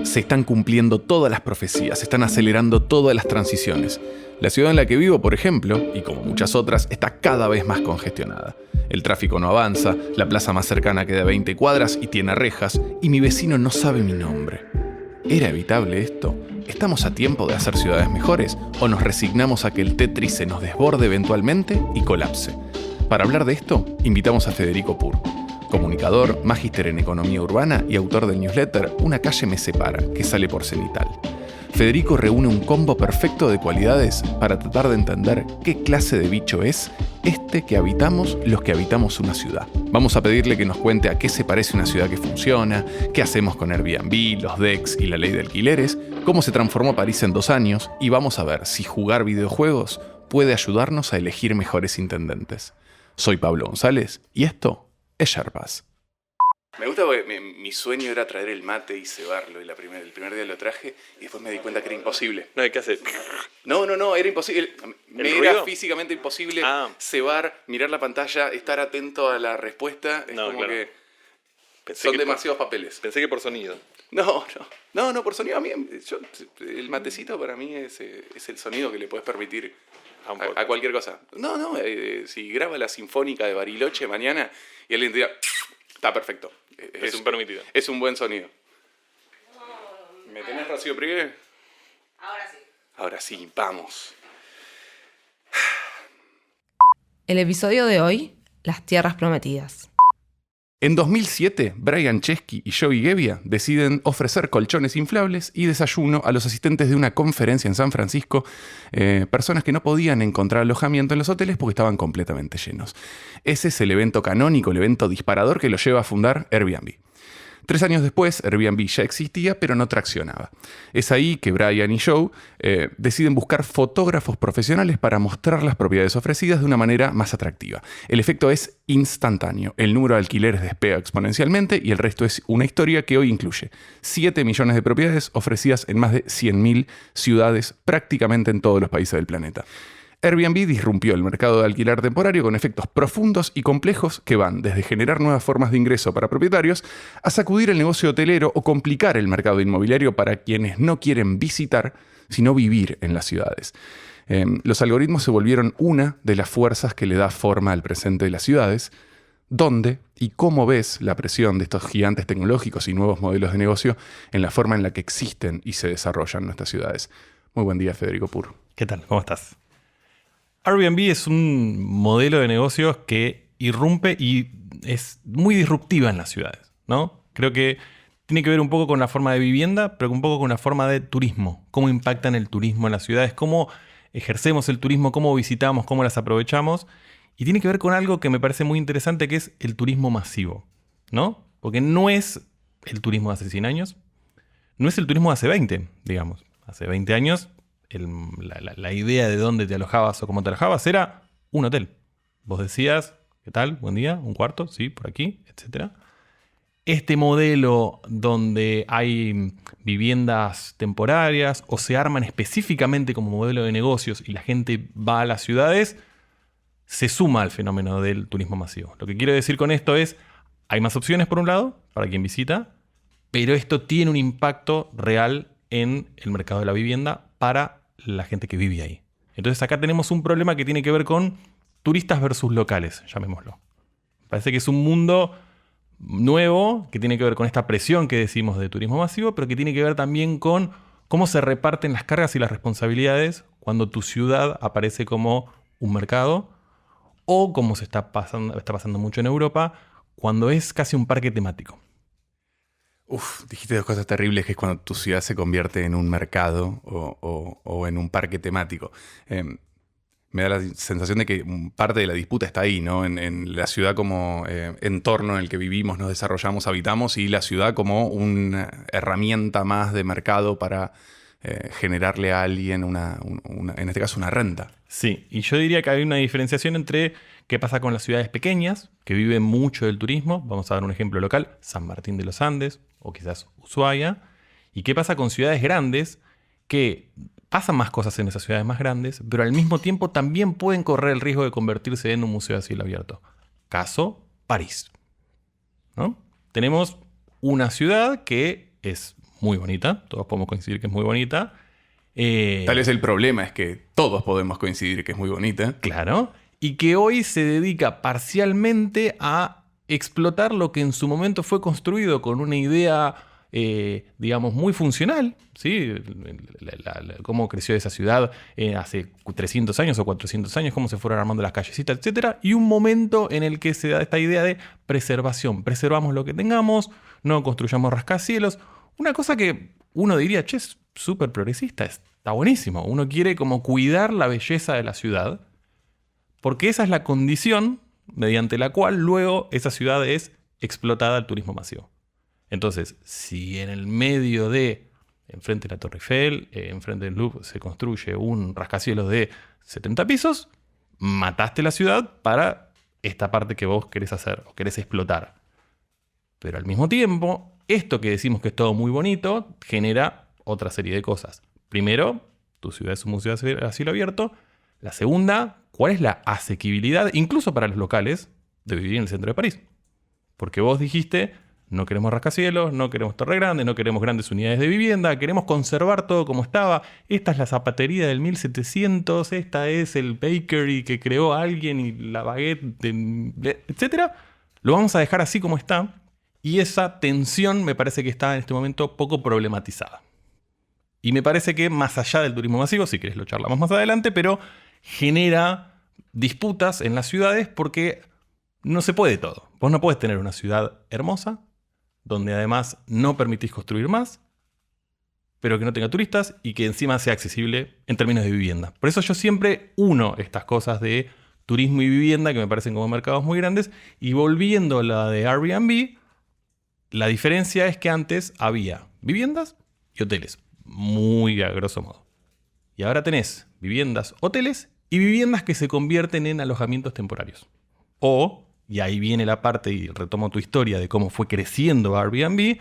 Se están cumpliendo todas las profecías, se están acelerando todas las transiciones. La ciudad en la que vivo, por ejemplo, y como muchas otras, está cada vez más congestionada. El tráfico no avanza, la plaza más cercana queda a 20 cuadras y tiene rejas, y mi vecino no sabe mi nombre. ¿Era evitable esto? ¿Estamos a tiempo de hacer ciudades mejores o nos resignamos a que el Tetris se nos desborde eventualmente y colapse? Para hablar de esto, invitamos a Federico Pur, comunicador, magíster en economía urbana y autor del newsletter Una calle me separa, que sale por Cenital. Federico reúne un combo perfecto de cualidades para tratar de entender qué clase de bicho es este que habitamos los que habitamos una ciudad. Vamos a pedirle que nos cuente a qué se parece una ciudad que funciona, qué hacemos con Airbnb, los DEX y la ley de alquileres, cómo se transformó París en 2 años y vamos a ver si jugar videojuegos puede ayudarnos a elegir mejores intendentes. Soy Pablo González y esto es Sherpas. Me gusta porque mi sueño era traer el mate y cebarlo, y el primer día lo traje y después me di cuenta que era imposible. No, hay que hacer. No, era imposible. Me ruido? era físicamente imposible cebar, mirar la pantalla, estar atento a la respuesta. Es como claro. que Pensé son que demasiados papeles. Pensé que por sonido. No, por sonido a mí, el matecito para mí es el sonido que le puedes permitir a cualquier cosa. Si graba la Sinfónica de Bariloche mañana y alguien te diga, está perfecto. Es un permitido. Es un buen sonido. ¿Me tenés, Rocío Privé? Ahora sí. Ahora sí, vamos. El episodio de hoy, las tierras prometidas. En 2007, Brian Chesky y Joey Gebbia deciden ofrecer colchones inflables y desayuno a los asistentes de una conferencia en San Francisco, personas que no podían encontrar alojamiento en los hoteles porque estaban completamente llenos. Ese es el evento canónico, el evento disparador que lo lleva a fundar Airbnb. 3 años después, Airbnb ya existía, pero no traccionaba. Es ahí que Brian y Joe deciden buscar fotógrafos profesionales para mostrar las propiedades ofrecidas de una manera más atractiva. El efecto es instantáneo. El número de alquileres despega exponencialmente y el resto es una historia que hoy incluye 7 millones de propiedades ofrecidas en más de 100.000 ciudades, prácticamente en todos los países del planeta. Airbnb disrumpió el mercado de alquiler temporario con efectos profundos y complejos que van desde generar nuevas formas de ingreso para propietarios a sacudir el negocio hotelero o complicar el mercado inmobiliario para quienes no quieren visitar, sino vivir en las ciudades. Los algoritmos se volvieron una de las fuerzas que le da forma al presente de las ciudades. ¿Dónde y cómo ves la presión de estos gigantes tecnológicos y nuevos modelos de negocio en la forma en la que existen y se desarrollan nuestras ciudades? Muy buen día, Federico Pur. ¿Qué tal? ¿Cómo estás? Airbnb es un modelo de negocios que irrumpe y es muy disruptiva en las ciudades, ¿no? Creo que tiene que ver un poco con la forma de vivienda, pero un poco con la forma de turismo. Cómo impactan el turismo en las ciudades, cómo ejercemos el turismo, cómo visitamos, cómo las aprovechamos. Y tiene que ver con algo que me parece muy interesante, que es el turismo masivo, ¿no? Porque no es el turismo de hace 100 años, no es el turismo de hace 20, digamos. Hace 20 años... La idea de dónde te alojabas o cómo te alojabas era un hotel. Vos decías, ¿qué tal? Buen día, un cuarto, sí, por aquí, etc. Este modelo donde hay viviendas temporarias o se arman específicamente como modelo de negocios y la gente va a las ciudades, se suma al fenómeno del turismo masivo. Lo que quiero decir con esto es, hay más opciones por un lado, para quien visita, pero esto tiene un impacto real en el mercado de la vivienda para la gente que vive ahí. Entonces acá tenemos un problema que tiene que ver con turistas versus locales, llamémoslo. Parece que es un mundo nuevo que tiene que ver con esta presión que decimos de turismo masivo, pero que tiene que ver también con cómo se reparten las cargas y las responsabilidades cuando tu ciudad aparece como un mercado o como está pasando mucho en Europa, cuando es casi un parque temático. Dijiste 2 cosas terribles, que es cuando tu ciudad se convierte en un mercado o en un parque temático. Me da la sensación de que parte de la disputa está ahí, ¿no? En la ciudad como entorno en el que vivimos, nos desarrollamos, habitamos, y la ciudad como una herramienta más de mercado para generarle a alguien, en este caso, una renta. Sí, y yo diría que hay una diferenciación entre qué pasa con las ciudades pequeñas, que viven mucho del turismo. Vamos a dar un ejemplo local, San Martín de los Andes, o quizás Ushuaia. Y qué pasa con ciudades grandes, que pasan más cosas en esas ciudades más grandes, pero al mismo tiempo también pueden correr el riesgo de convertirse en un museo a cielo abierto. Caso, París, ¿no? Tenemos una ciudad que es muy bonita, todos podemos coincidir que es muy bonita. Tal vez el problema es que todos podemos coincidir que es muy bonita. Claro. Y que hoy se dedica parcialmente a explotar lo que en su momento fue construido con una idea, digamos, muy funcional, ¿sí? Cómo creció esa ciudad hace 300 años o 400 años, cómo se fueron armando las callecitas, etc. Y un momento en el que se da esta idea de preservación. Preservamos lo que tengamos, no construyamos rascacielos. Una cosa que uno diría, che, es súper progresista, está buenísimo. Uno quiere como cuidar la belleza de la ciudad, porque esa es la condición mediante la cual luego esa ciudad es explotada al turismo masivo. Entonces, si en el medio enfrente de la Torre Eiffel, enfrente del Louvre, se construye un rascacielos de 70 pisos, mataste la ciudad para esta parte que vos querés hacer o querés explotar. Pero al mismo tiempo, esto que decimos que es todo muy bonito, genera otra serie de cosas. Primero, tu ciudad es un museo a cielo abierto. La segunda, ¿cuál es la asequibilidad, incluso para los locales, de vivir en el centro de París? Porque vos dijiste, no queremos rascacielos, no queremos torre grande, no queremos grandes unidades de vivienda, queremos conservar todo como estaba. Esta es la zapatería del 1700, esta es el bakery que creó alguien y la baguette, etc. Lo vamos a dejar así como está. Y esa tensión me parece que está en este momento poco problematizada. Y me parece que más allá del turismo masivo, si querés lo charlamos más adelante, pero genera disputas en las ciudades porque no se puede todo. Vos no podés tener una ciudad hermosa, donde además no permitís construir más, pero que no tenga turistas y que encima sea accesible en términos de vivienda. Por eso yo siempre uno estas cosas de turismo y vivienda, que me parecen como mercados muy grandes, y volviendo a la de Airbnb, la diferencia es que antes había viviendas y hoteles, muy a grosso modo. Y ahora tenés viviendas, hoteles y viviendas que se convierten en alojamientos temporarios. O, y ahí viene la parte, y retomo tu historia de cómo fue creciendo Airbnb,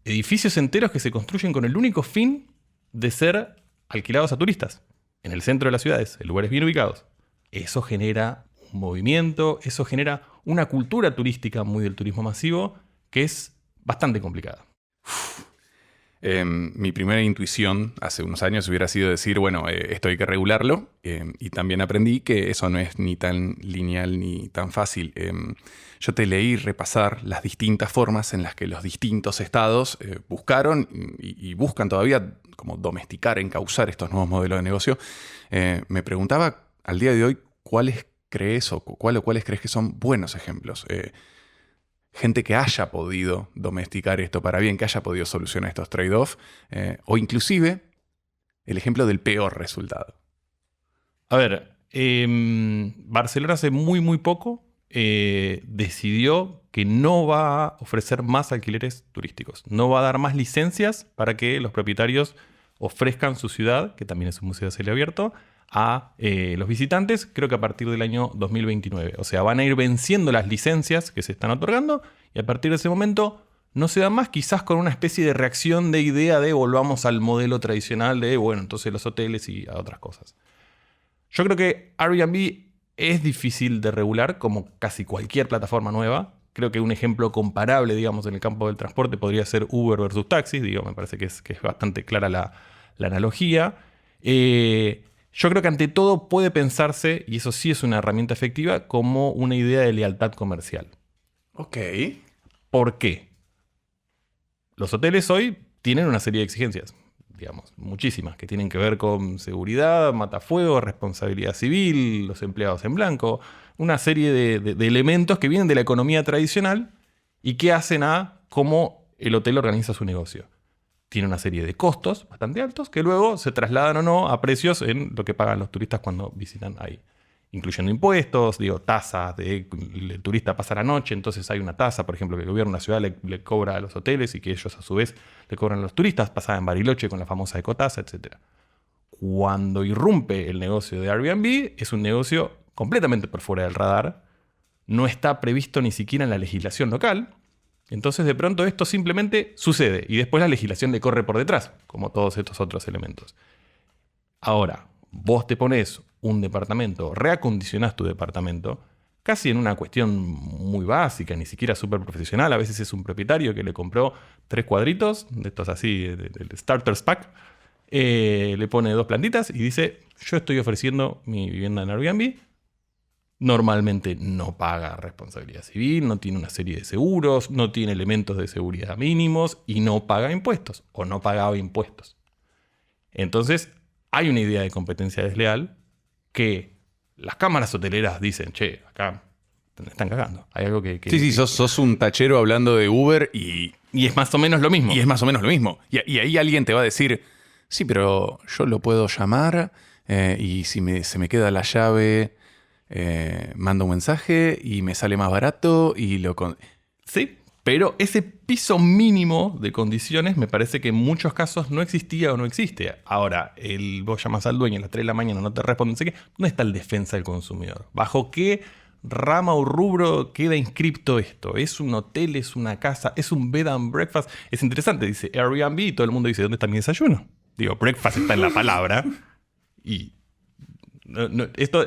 edificios enteros que se construyen con el único fin de ser alquilados a turistas en el centro de las ciudades, en lugares bien ubicados. Eso genera un movimiento, eso genera una cultura turística muy del turismo masivo que es bastante complicada. Mi primera intuición hace unos años hubiera sido decir, bueno, esto hay que regularlo, y también aprendí que eso no es ni tan lineal ni tan fácil. Yo te leí repasar las distintas formas en las que los distintos estados buscaron y buscan todavía como domesticar, encauzar estos nuevos modelos de negocio. Me preguntaba al día de hoy cuáles crees que son buenos ejemplos. Gente que haya podido domesticar esto para bien, que haya podido solucionar estos trade-offs, o inclusive el ejemplo del peor resultado. A ver, Barcelona hace muy poco decidió que no va a ofrecer más alquileres turísticos. No va a dar más licencias para que los propietarios ofrezcan su ciudad, que también es un museo de cielo abierto, a los visitantes, creo que a partir del año 2029. O sea, van a ir venciendo las licencias que se están otorgando y a partir de ese momento no se dan más, quizás con una especie de reacción de idea de volvamos al modelo tradicional de, bueno, entonces los hoteles y a otras cosas. Yo creo que Airbnb es difícil de regular, como casi cualquier plataforma nueva. Creo que un ejemplo comparable, digamos, en el campo del transporte podría ser Uber versus taxis. Digo, me parece que es bastante clara la analogía. Yo creo que ante todo puede pensarse, y eso sí es una herramienta efectiva, como una idea de lealtad comercial. Ok. ¿Por qué? Los hoteles hoy tienen una serie de exigencias, digamos, muchísimas, que tienen que ver con seguridad, matafuego, responsabilidad civil, los empleados en blanco, una serie de elementos que vienen de la economía tradicional y que hacen a cómo el hotel organiza su negocio. Tiene una serie de costos bastante altos que luego se trasladan o no a precios en lo que pagan los turistas cuando visitan ahí. Incluyendo impuestos, tasas, el turista pasa la noche, entonces hay una tasa, por ejemplo, que el gobierno de la ciudad le cobra a los hoteles y que ellos a su vez le cobran a los turistas, pasada en Bariloche con la famosa ecotasa, etc. Cuando irrumpe el negocio de Airbnb, es un negocio completamente por fuera del radar, no está previsto ni siquiera en la legislación local. Entonces de pronto esto simplemente sucede y después la legislación le corre por detrás, como todos estos otros elementos. Ahora, vos te pones un departamento, reacondicionás tu departamento casi en una cuestión muy básica, ni siquiera súper profesional. A veces es un propietario que le compró 3 cuadritos, de estos así, del Starters Pack, le pone 2 plantitas y dice, yo estoy ofreciendo mi vivienda en Airbnb. Normalmente no paga responsabilidad civil, no tiene una serie de seguros, no tiene elementos de seguridad mínimos y no paga impuestos o no pagaba impuestos. Entonces, hay una idea de competencia desleal que las cámaras hoteleras dicen, che, acá te están cagando. Hay algo que Sí, sos un tachero hablando de Uber y es más o menos lo mismo. Y es más o menos lo mismo. Y ahí alguien te va a decir, sí, pero yo lo puedo llamar y si se me queda la llave, mando un mensaje y me sale más barato y Sí, pero ese piso mínimo de condiciones me parece que en muchos casos no existía o no existe. Ahora, vos llamas al dueño a las 3 de la mañana, no te responde, no sé qué. ¿Dónde está el defensa del consumidor? ¿Bajo qué rama o rubro queda inscripto esto? ¿Es un hotel? ¿Es una casa? ¿Es un bed and breakfast? Es interesante, dice Airbnb y todo el mundo dice, ¿dónde está mi desayuno? Digo, breakfast está en la palabra y... esto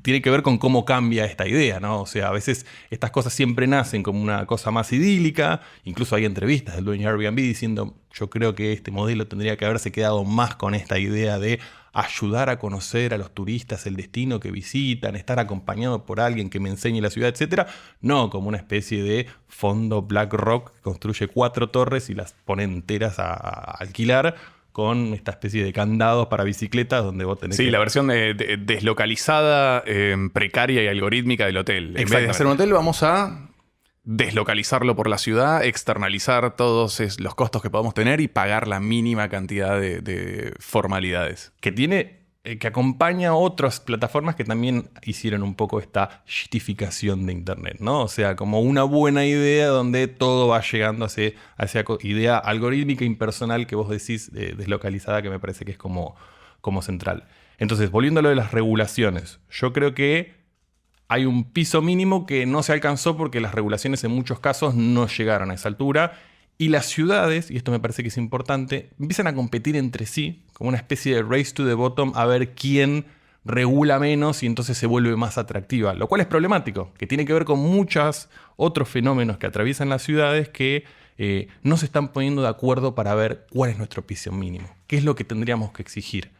tiene que ver con cómo cambia esta idea, ¿no? O sea, a veces estas cosas siempre nacen como una cosa más idílica. Incluso hay entrevistas del dueño de Airbnb diciendo, yo creo que este modelo tendría que haberse quedado más con esta idea de ayudar a conocer a los turistas el destino que visitan, estar acompañado por alguien que me enseñe la ciudad, etc. No como una especie de fondo BlackRock que construye 4 torres y las pone enteras a alquilar, con esta especie de candados para bicicletas donde vos tenés la versión deslocalizada, precaria y algorítmica del hotel. En vez de hacer un hotel, vamos a deslocalizarlo por la ciudad, externalizar todos los costos que podamos tener y pagar la mínima cantidad de formalidades. Que acompaña a otras plataformas que también hicieron un poco esta shitificación de Internet, ¿no? O sea, como una buena idea donde todo va llegando a esa idea algorítmica impersonal que vos decís deslocalizada, que me parece que es como central. Entonces, volviendo a lo de las regulaciones, yo creo que hay un piso mínimo que no se alcanzó porque las regulaciones en muchos casos no llegaron a esa altura. Y las ciudades, y esto me parece que es importante, empiezan a competir entre sí, como una especie de race to the bottom, a ver quién regula menos y entonces se vuelve más atractiva. Lo cual es problemático, que tiene que ver con muchos otros fenómenos que atraviesan las ciudades que no se están poniendo de acuerdo para ver cuál es nuestro piso mínimo. ¿Qué es lo que tendríamos que exigir?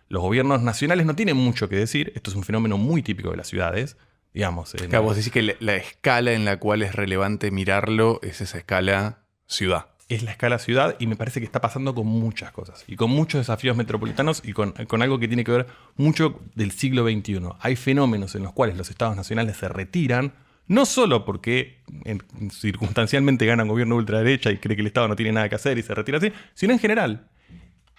Los gobiernos nacionales no tienen mucho que decir. Esto es un fenómeno muy típico de las ciudades. Digamos, Claro, vos decís que la escala en la cual es relevante mirarlo es esa escala ciudad. Es la escala ciudad y me parece que está pasando con muchas cosas y con muchos desafíos metropolitanos y con algo que tiene que ver mucho del siglo XXI. Hay fenómenos en los cuales los estados nacionales se retiran, no solo porque circunstancialmente ganan gobierno de ultraderecha y cree que el estado no tiene nada que hacer y se retira así, sino en general.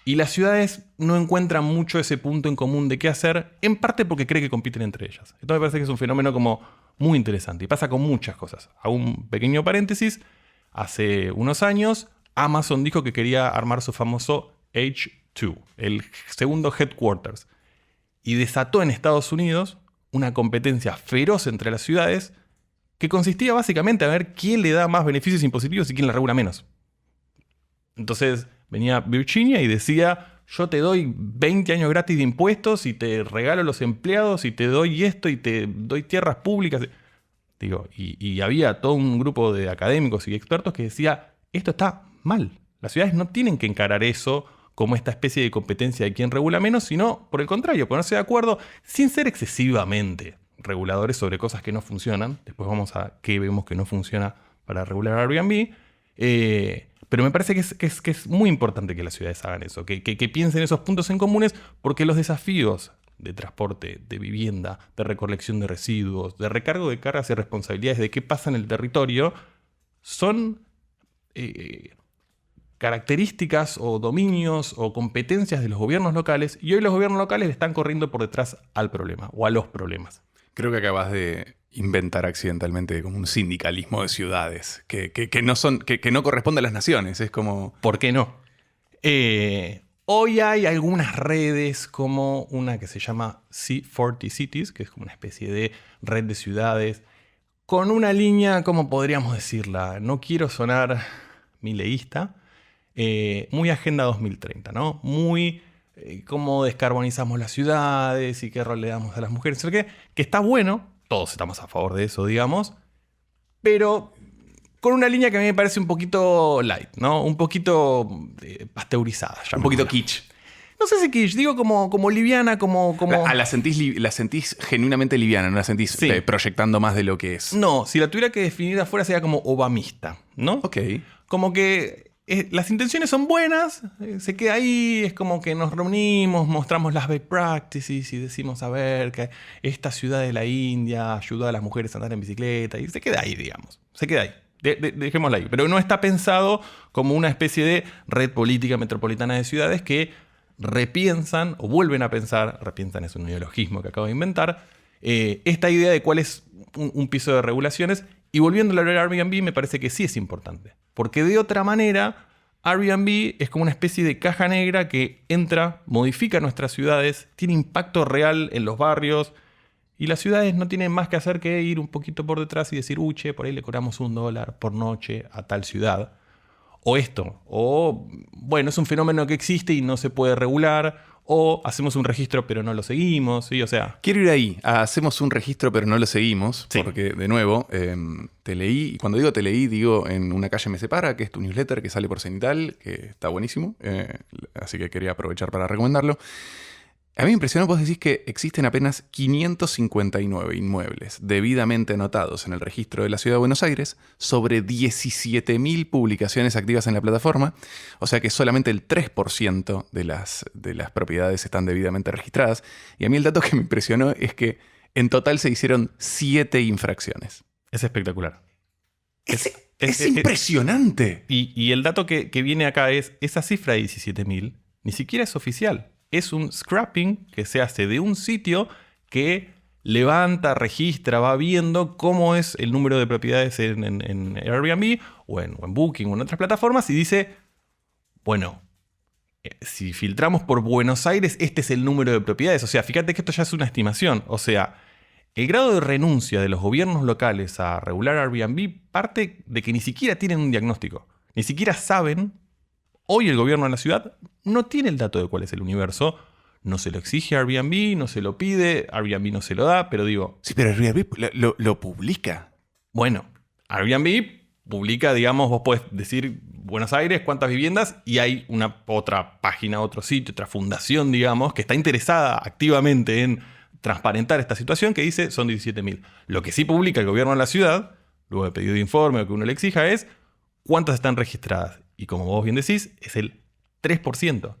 Y las ciudades no encuentran mucho ese punto en común de qué hacer, en parte porque cree que compiten entre ellas. Entonces me parece que es un fenómeno como muy interesante y pasa con muchas cosas. Hago un pequeño paréntesis. Hace unos años, Amazon dijo que quería armar su famoso H2, el segundo headquarters, y desató en Estados Unidos una competencia feroz entre las ciudades que consistía básicamente a ver quién le da más beneficios impositivos y quién la regula menos. Entonces venía Virginia y decía, yo te doy 20 años gratis de impuestos y te regalo los empleados y te doy esto y te doy tierras públicas. Digo, y había todo un grupo de académicos y expertos que decía, esto está mal. Las ciudades no tienen que encarar eso como esta especie de competencia de quién regula menos, sino por el contrario, ponerse de acuerdo sin ser excesivamente reguladores sobre cosas que no funcionan. Después vamos a qué vemos que no funciona para regular Airbnb. Pero me parece que es muy importante que las ciudades hagan eso, que piensen esos puntos en comunes, porque los desafíos de transporte, de vivienda, de recolección de residuos, de recargo de cargas y responsabilidades de qué pasa en el territorio, son características o dominios o competencias de los gobiernos locales, y hoy los gobiernos locales le están corriendo por detrás al problema o a los problemas. Creo que acabas de inventar accidentalmente como un sindicalismo de ciudades que no corresponde a las naciones. Es como... ¿Por qué no? Hoy hay algunas redes como una que se llama C40 Cities, que es como una especie de red de ciudades, con una línea, ¿cómo podríamos decirla? No quiero sonar mileísta, muy Agenda 2030, ¿no? Muy cómo descarbonizamos las ciudades y qué rol le damos a las mujeres, que está bueno, todos estamos a favor de eso, digamos, pero con una línea que a mí me parece un poquito light, ¿no? Un poquito pasteurizada. Un poquito kitsch. No sé si kitsch, digo como liviana, como... La sentís genuinamente liviana, no la sentís Sí. Proyectando más de lo que es. No, si la tuviera que definir afuera sería como obamista, ¿no? Ok. Como que las intenciones son buenas, se queda ahí, es como que nos reunimos, mostramos las best practices y decimos, a ver, que esta ciudad de la India ayuda a las mujeres a andar en bicicleta y se queda ahí, digamos. Se queda ahí. Dejémosla ahí. Pero no está pensado como una especie de red política metropolitana de ciudades que repiensan o vuelven a pensar, repiensan es un neologismo que acabo de inventar, esta idea de cuál es un piso de regulaciones. Y volviendo al Airbnb, me parece que sí es importante. Porque de otra manera, Airbnb es como una especie de caja negra que entra, modifica nuestras ciudades, tiene impacto real en los barrios. Y las ciudades no tienen más que hacer que ir un poquito por detrás y decir, che, por ahí le cobramos $1 por noche a tal ciudad. O esto. O, bueno, es un fenómeno que existe y no se puede regular. O hacemos un registro pero no lo seguimos, ¿sí? O sea... Quiero ir ahí. Hacemos un registro pero no lo seguimos. Sí. Porque, de nuevo, te leí. Y cuando digo te leí, digo en Una calle me separa, que es tu newsletter que sale por Cenital, que está buenísimo. Así que quería aprovechar para recomendarlo. A mí me impresionó, vos decís que existen apenas 559 inmuebles debidamente anotados en el registro de la Ciudad de Buenos Aires, sobre 17.000 publicaciones activas en la plataforma, o sea que solamente el 3% de las propiedades están debidamente registradas. Y a mí el dato que me impresionó es que en total se hicieron 7 infracciones. Es espectacular. Es impresionante. Y el dato que viene acá es, esa cifra de 17.000 ni siquiera es oficial. Es un scrapping que se hace de un sitio que levanta, registra, va viendo cómo es el número de propiedades en Airbnb o en Booking o en otras plataformas y dice, bueno, si filtramos por Buenos Aires, este es el número de propiedades. O sea, fíjate que esto ya es una estimación. O sea, el grado de renuncia de los gobiernos locales a regular Airbnb parte de que ni siquiera tienen un diagnóstico. Ni siquiera saben. Hoy el gobierno de la ciudad no tiene el dato de cuál es el universo. No se lo exige a Airbnb, no se lo pide, Airbnb no se lo da, pero digo... Sí, pero Airbnb lo publica. Bueno, Airbnb publica, digamos, vos podés decir Buenos Aires, cuántas viviendas, y hay otra página, otro sitio, otra fundación, digamos, que está interesada activamente en transparentar esta situación, que dice son 17.000. Lo que sí publica el gobierno de la ciudad, luego de pedido de informe o que uno le exija, es cuántas están registradas. Y como vos bien decís, es el 3%.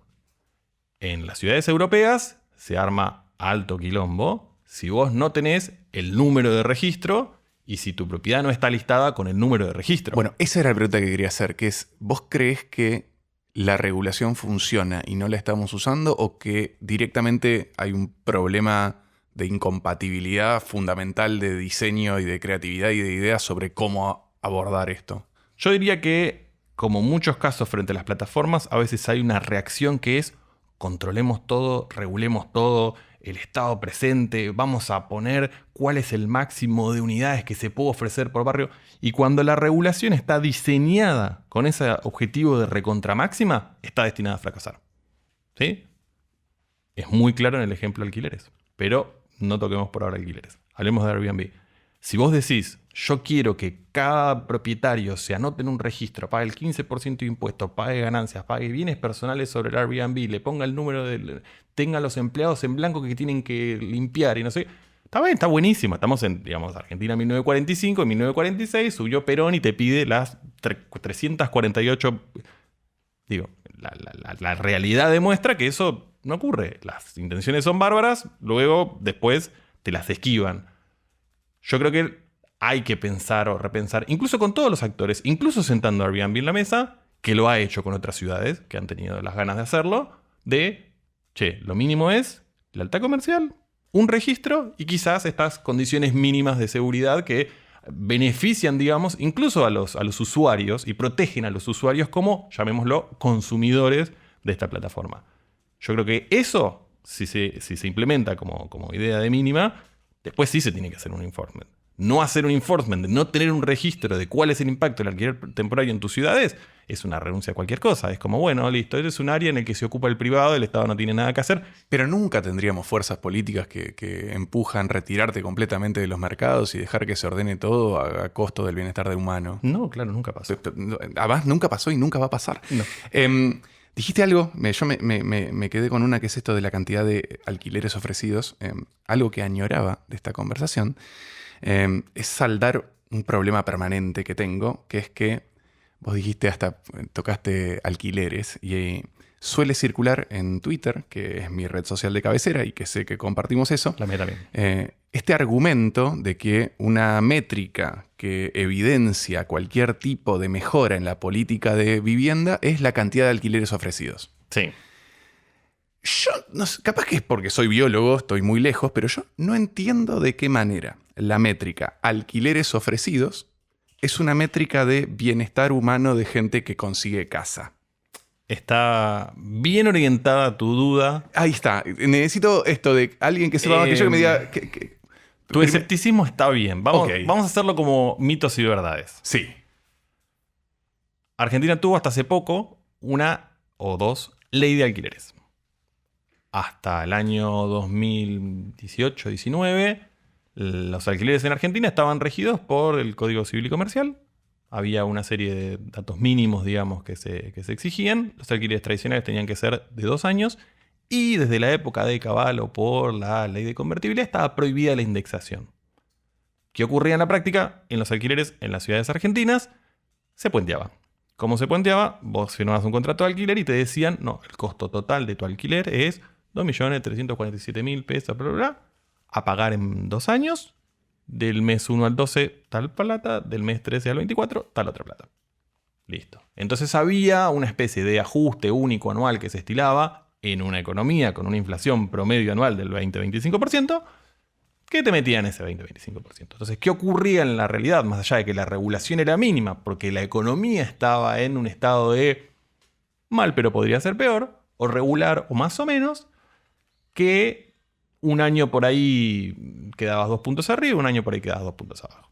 En las ciudades europeas se arma alto quilombo si vos no tenés el número de registro y si tu propiedad no está listada con el número de registro. Bueno, esa era la pregunta que quería hacer, que es, ¿vos crees que la regulación funciona y no la estamos usando o que directamente hay un problema de incompatibilidad fundamental de diseño y de creatividad y de ideas sobre cómo abordar esto? Yo diría que, como muchos casos frente a las plataformas, a veces hay una reacción que es controlemos todo, regulemos todo, el estado presente, vamos a poner cuál es el máximo de unidades que se puede ofrecer por barrio. Y cuando la regulación está diseñada con ese objetivo de recontra máxima, está destinada a fracasar. ¿Sí? Es muy claro en el ejemplo de alquileres. Pero no toquemos por ahora alquileres. Hablemos de Airbnb. Si vos decís, yo quiero que cada propietario se anote en un registro, pague el 15% de impuestos, pague ganancias, pague bienes personales sobre el Airbnb, le ponga el número tenga los empleados en blanco que tienen que limpiar y no sé. Está bien, está buenísimo. Estamos en, digamos, Argentina 1945, en 1946 subió Perón y te pide las 348. Digo, la realidad demuestra que eso no ocurre. Las intenciones son bárbaras, luego, después, te las esquivan. Yo creo que hay que pensar o repensar, incluso con todos los actores, incluso sentando a Airbnb en la mesa, que lo ha hecho con otras ciudades que han tenido las ganas de hacerlo, lo mínimo es lealtad comercial, un registro y quizás estas condiciones mínimas de seguridad que benefician, digamos, incluso a los usuarios y protegen a los usuarios como, llamémoslo, consumidores de esta plataforma. Yo creo que eso, si se implementa como idea de mínima, después sí se tiene que hacer un informe. no hacer un enforcement, de no tener un registro de cuál es el impacto del alquiler temporario en tus ciudades, es una renuncia a cualquier cosa. Es como, bueno, listo, es un área en el que se ocupa el privado, el Estado no tiene nada que hacer. Pero nunca tendríamos fuerzas políticas que empujan retirarte completamente de los mercados y dejar que se ordene todo a costo del bienestar del humano. No, claro, nunca pasó. Además, nunca pasó y nunca va a pasar. No. Dijiste algo, yo me quedé con una que es esto de la cantidad de alquileres ofrecidos. Algo que añoraba de esta conversación es saldar un problema permanente que tengo, que es que vos dijiste hasta tocaste alquileres y suele circular en Twitter, que es mi red social de cabecera y que sé que compartimos eso. La mía también. Este argumento de que una métrica que evidencia cualquier tipo de mejora en la política de vivienda es la cantidad de alquileres ofrecidos. Sí. Yo, no sé, capaz que es porque soy biólogo, estoy muy lejos, pero yo no entiendo de qué manera la métrica alquileres ofrecidos es una métrica de bienestar humano de gente que consigue casa. Está bien orientada tu duda. Ahí está. Necesito esto de alguien que sepa más que yo que me diga... Tu escepticismo está bien. Vamos a hacerlo como mitos y verdades. Sí. Argentina tuvo hasta hace poco una o dos ley de alquileres. Hasta el año 2018-19, los alquileres en Argentina estaban regidos por el Código Civil y Comercial. Había una serie de datos mínimos, digamos, que se exigían. Los alquileres tradicionales tenían que ser de 2 años. Y desde la época de Cavallo, por la ley de convertibilidad, estaba prohibida la indexación. ¿Qué ocurría en la práctica? En los alquileres en las ciudades argentinas se puenteaba. ¿Cómo se puenteaba? Vos firmabas un contrato de alquiler y te decían, no, el costo total de tu alquiler es 2.347.000 pesos, bla, bla, bla, a pagar en 2 años. Del mes 1 al 12, tal plata. Del mes 13 al 24, tal otra plata. Listo. Entonces había una especie de ajuste único anual que se estilaba en una economía con una inflación promedio anual del 20-25%, que te metía en ese 20-25%. Entonces, ¿qué ocurría en la realidad? Más allá de que la regulación era mínima, porque la economía estaba en un estado de mal, pero podría ser peor, o regular, o más o menos, que un año por ahí quedabas 2 puntos arriba, un año por ahí quedabas 2 puntos abajo.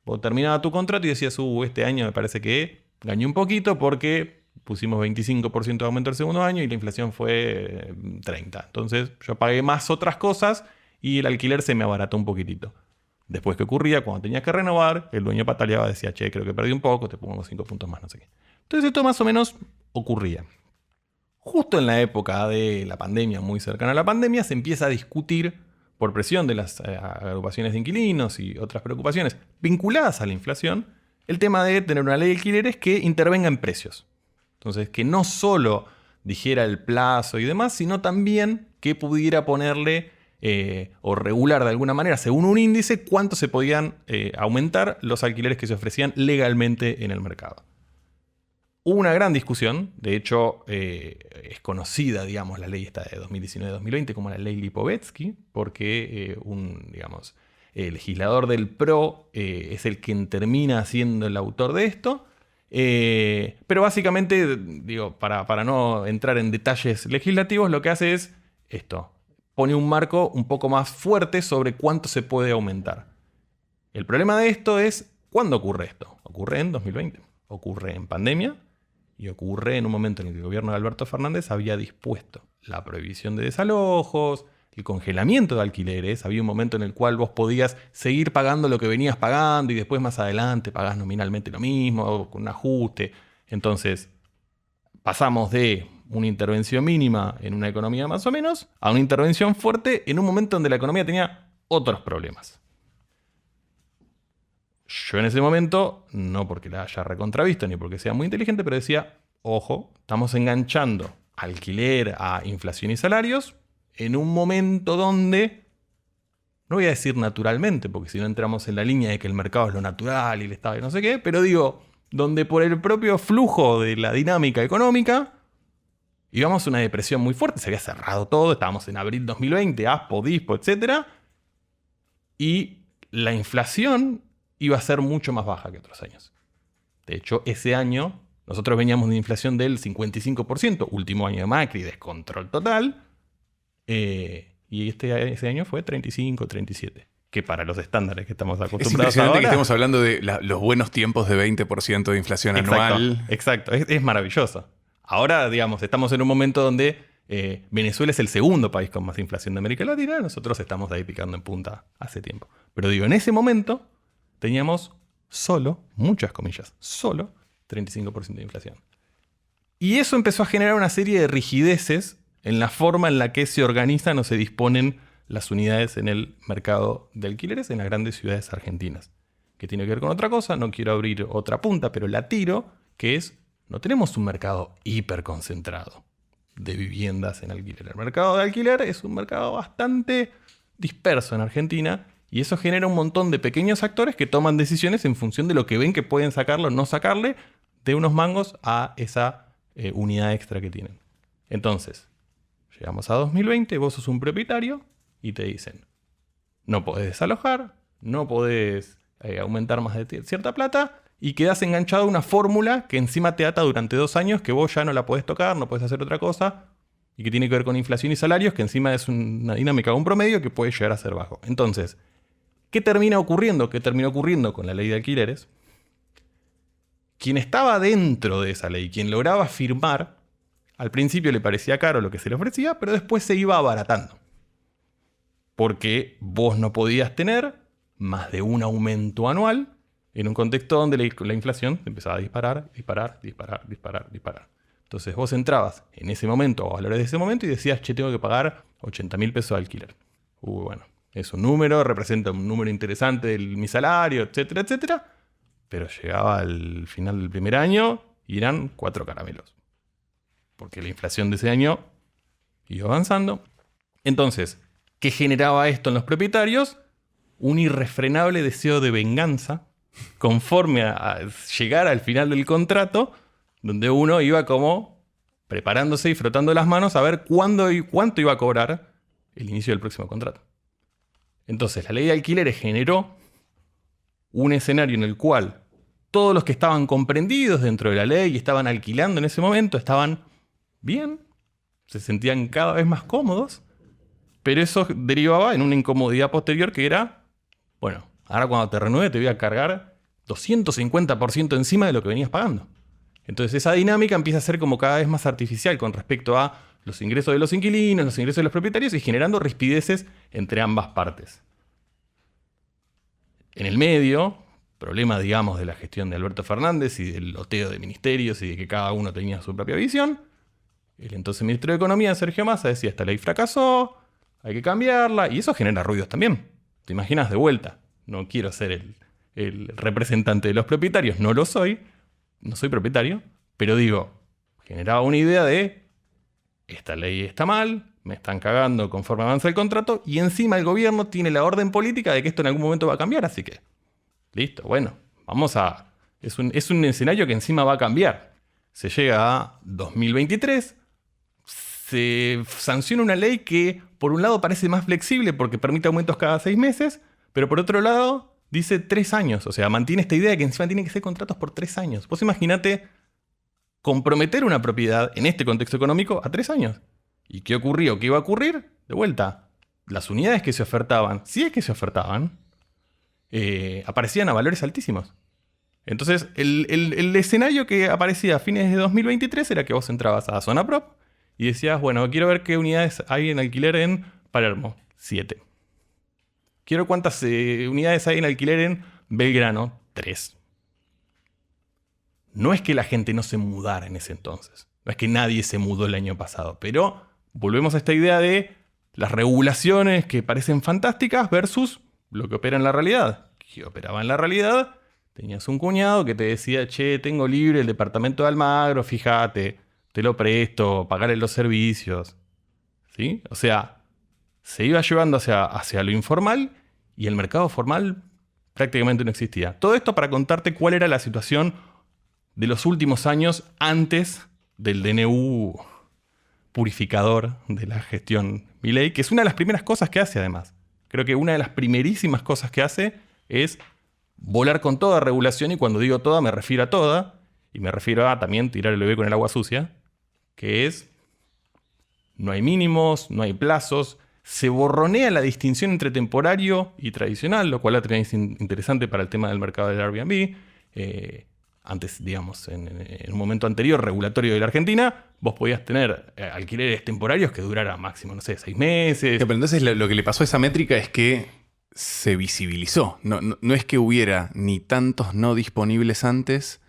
Vos terminabas tu contrato y decías, este año me parece que gané un poquito porque pusimos 25% de aumento el segundo año y la inflación fue 30%. Entonces yo pagué más otras cosas y el alquiler se me abarató un poquitito. Después, ¿qué ocurría? Cuando tenías que renovar, el dueño pataleaba, decía, che, creo que perdí un poco, te pongo 5 puntos más, no sé qué. Entonces esto más o menos ocurría. Justo en la época de la pandemia, muy cercana a la pandemia, se empieza a discutir, por presión de las agrupaciones de inquilinos y otras preocupaciones vinculadas a la inflación, el tema de tener una ley de alquileres que intervenga en precios. Entonces, que no solo dijera el plazo y demás, sino también que pudiera ponerle o regular de alguna manera, según un índice, cuánto se podían aumentar los alquileres que se ofrecían legalmente en el mercado. Hubo una gran discusión, de hecho es conocida, digamos, la ley esta de 2019-2020 como la ley Lipovetsky, porque un legislador del PRO es el que termina siendo el autor de esto. Pero básicamente, para no entrar en detalles legislativos, lo que hace es esto: pone un marco un poco más fuerte sobre cuánto se puede aumentar. El problema de esto es, ¿cuándo ocurre esto? Ocurre en 2020, ocurre en pandemia y ocurre en un momento en el que el gobierno de Alberto Fernández había dispuesto la prohibición de desalojos, el congelamiento de alquileres. Había un momento en el cual vos podías seguir pagando lo que venías pagando y después más adelante pagás nominalmente lo mismo, con un ajuste. Entonces, pasamos de una intervención mínima en una economía más o menos a una intervención fuerte en un momento donde la economía tenía otros problemas. Yo en ese momento, no porque la haya recontravisto ni porque sea muy inteligente, pero decía, ojo, estamos enganchando alquiler a inflación y salarios en un momento donde, no voy a decir naturalmente, porque si no entramos en la línea de que el mercado es lo natural y el Estado y no sé qué, pero digo, donde por el propio flujo de la dinámica económica íbamos a una depresión muy fuerte, se había cerrado todo, estábamos en abril 2020, ASPO, DISPO, etc. Y la inflación iba a ser mucho más baja que otros años. De hecho, ese año nosotros veníamos de una inflación del 55%, último año de Macri, descontrol total. Y ese año fue 35, 37. que para los estándares que estamos Es acostumbrados impresionante ahora, que estemos hablando de los buenos tiempos de 20% de inflación anual. Exacto, es maravilloso. Ahora, digamos, estamos en un momento donde Venezuela es el segundo país con más inflación de América Latina. Nosotros estamos ahí picando en punta hace tiempo. Pero digo, en ese momento teníamos solo, muchas comillas, solo 35% de inflación. Y eso empezó a generar una serie de rigideces en la forma en la que se organizan o se disponen las unidades en el mercado de alquileres en las grandes ciudades argentinas. Que tiene que ver con otra cosa, no quiero abrir otra punta, pero la tiro, que es, no tenemos un mercado hiperconcentrado de viviendas en alquiler. El mercado de alquiler es un mercado bastante disperso en Argentina y eso genera un montón de pequeños actores que toman decisiones en función de lo que ven que pueden sacarlo o no sacarle de unos mangos a esa unidad extra que tienen. Entonces, llegamos a 2020, vos sos un propietario y te dicen, no podés desalojar, no podés aumentar más de cierta plata y quedás enganchado a una fórmula que encima te ata durante 2 años, que vos ya no la podés tocar, no podés hacer otra cosa y que tiene que ver con inflación y salarios, que encima es una dinámica de un promedio que puede llegar a ser bajo. Entonces, ¿qué termina ocurriendo? ¿Qué terminó ocurriendo con la ley de alquileres? Quien estaba dentro de esa ley, quien lograba firmar, al principio le parecía caro lo que se le ofrecía, pero después se iba abaratando. Porque vos no podías tener más de un aumento anual en un contexto donde la inflación empezaba a disparar. Entonces vos entrabas en ese momento o a valores de ese momento y decías, che, tengo que pagar 80.000 pesos de alquiler. Bueno, es un número, representa un número interesante de mi salario, etcétera, etcétera. Pero llegaba al final del primer año y eran 4 caramelos. Porque la inflación de ese año iba avanzando. Entonces, ¿qué generaba esto en los propietarios? Un irrefrenable deseo de venganza conforme a llegar al final del contrato, donde uno iba como preparándose y frotando las manos a ver cuándo y cuánto iba a cobrar el inicio del próximo contrato. Entonces, la ley de alquileres generó un escenario en el cual todos los que estaban comprendidos dentro de la ley y estaban alquilando en ese momento estaban bien, se sentían cada vez más cómodos, pero eso derivaba en una incomodidad posterior que era, bueno, ahora cuando te renueve te voy a cargar 250% encima de lo que venías pagando. Entonces esa dinámica empieza a ser como cada vez más artificial con respecto a los ingresos de los inquilinos, los ingresos de los propietarios y generando rispideces entre ambas partes. En el medio, problema, digamos, de la gestión de Alberto Fernández y del loteo de ministerios y de que cada uno tenía su propia visión, el entonces ministro de Economía, Sergio Massa, decía, esta ley fracasó, hay que cambiarla, y eso genera ruidos también. ¿Te imaginas de vuelta? No quiero ser el representante de los propietarios, no lo soy, no soy propietario, pero digo, generaba una idea de, esta ley está mal, me están cagando conforme avanza el contrato, y encima el gobierno tiene la orden política de que esto en algún momento va a cambiar, así que, listo, bueno, vamos a... Es un escenario que encima va a cambiar. Se llega a 2023, se sanciona una ley que por un lado parece más flexible porque permite aumentos cada 6 meses, pero por otro lado dice 3 años. O sea, mantiene esta idea de que encima tienen que ser contratos por 3 años. Vos imaginate comprometer una propiedad en este contexto económico a 3 años. ¿Y qué ocurrió? ¿Qué iba a ocurrir? De vuelta, las unidades que se ofertaban, si es que se ofertaban, aparecían a valores altísimos. Entonces, el escenario que aparecía a fines de 2023 era que vos entrabas a Zona Prop y decías, bueno, quiero ver qué unidades hay en alquiler en Palermo. 7. Quiero cuántas unidades hay en alquiler en Belgrano. 3. No es que la gente no se mudara en ese entonces. No es que nadie se mudó el año pasado. Pero volvemos a esta idea de las regulaciones que parecen fantásticas versus lo que opera en la realidad. ¿Qué operaba en la realidad? Tenías un cuñado que te decía, che, tengo libre el departamento de Almagro, fíjate, te lo presto, pagaré los servicios. ¿Sí? O sea, se iba llevando hacia lo informal y el mercado formal prácticamente no existía. Todo esto para contarte cuál era la situación de los últimos años antes del DNU purificador de la gestión Milei, que es una de las primeras cosas que hace además. Creo que una de las primerísimas cosas que hace es volar con toda regulación, y cuando digo toda me refiero a toda, y me refiero a también tirar el bebé con el agua sucia, que es, no hay mínimos, no hay plazos, se borronea la distinción entre temporario y tradicional, lo cual la tenés interesante para el tema del mercado del Airbnb. Antes, digamos, en un momento anterior regulatorio de la Argentina, vos podías tener alquileres temporarios que duraran máximo, no sé, 6 meses. Pero entonces lo que le pasó a esa métrica es que se visibilizó. No es que hubiera ni tantos no disponibles antes,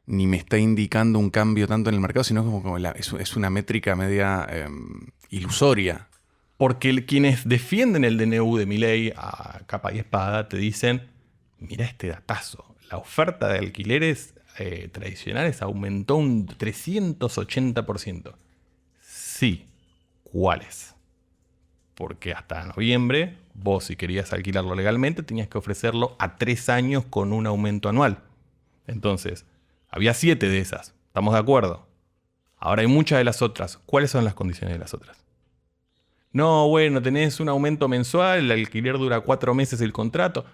ni me está indicando un cambio tanto en el mercado, sino como es una métrica media ilusoria. Porque quienes defienden el DNU de Milei a capa y espada te dicen, mira este datazo, la oferta de alquileres tradicionales aumentó un 380%. Sí, ¿cuáles? Porque hasta noviembre, vos si querías alquilarlo legalmente, tenías que ofrecerlo a 3 años con un aumento anual. Entonces, había 7 de esas, ¿estamos de acuerdo? Ahora hay muchas de las otras. ¿Cuáles son las condiciones de las otras? No, bueno, tenés un aumento mensual, el alquiler dura 4 meses el contrato.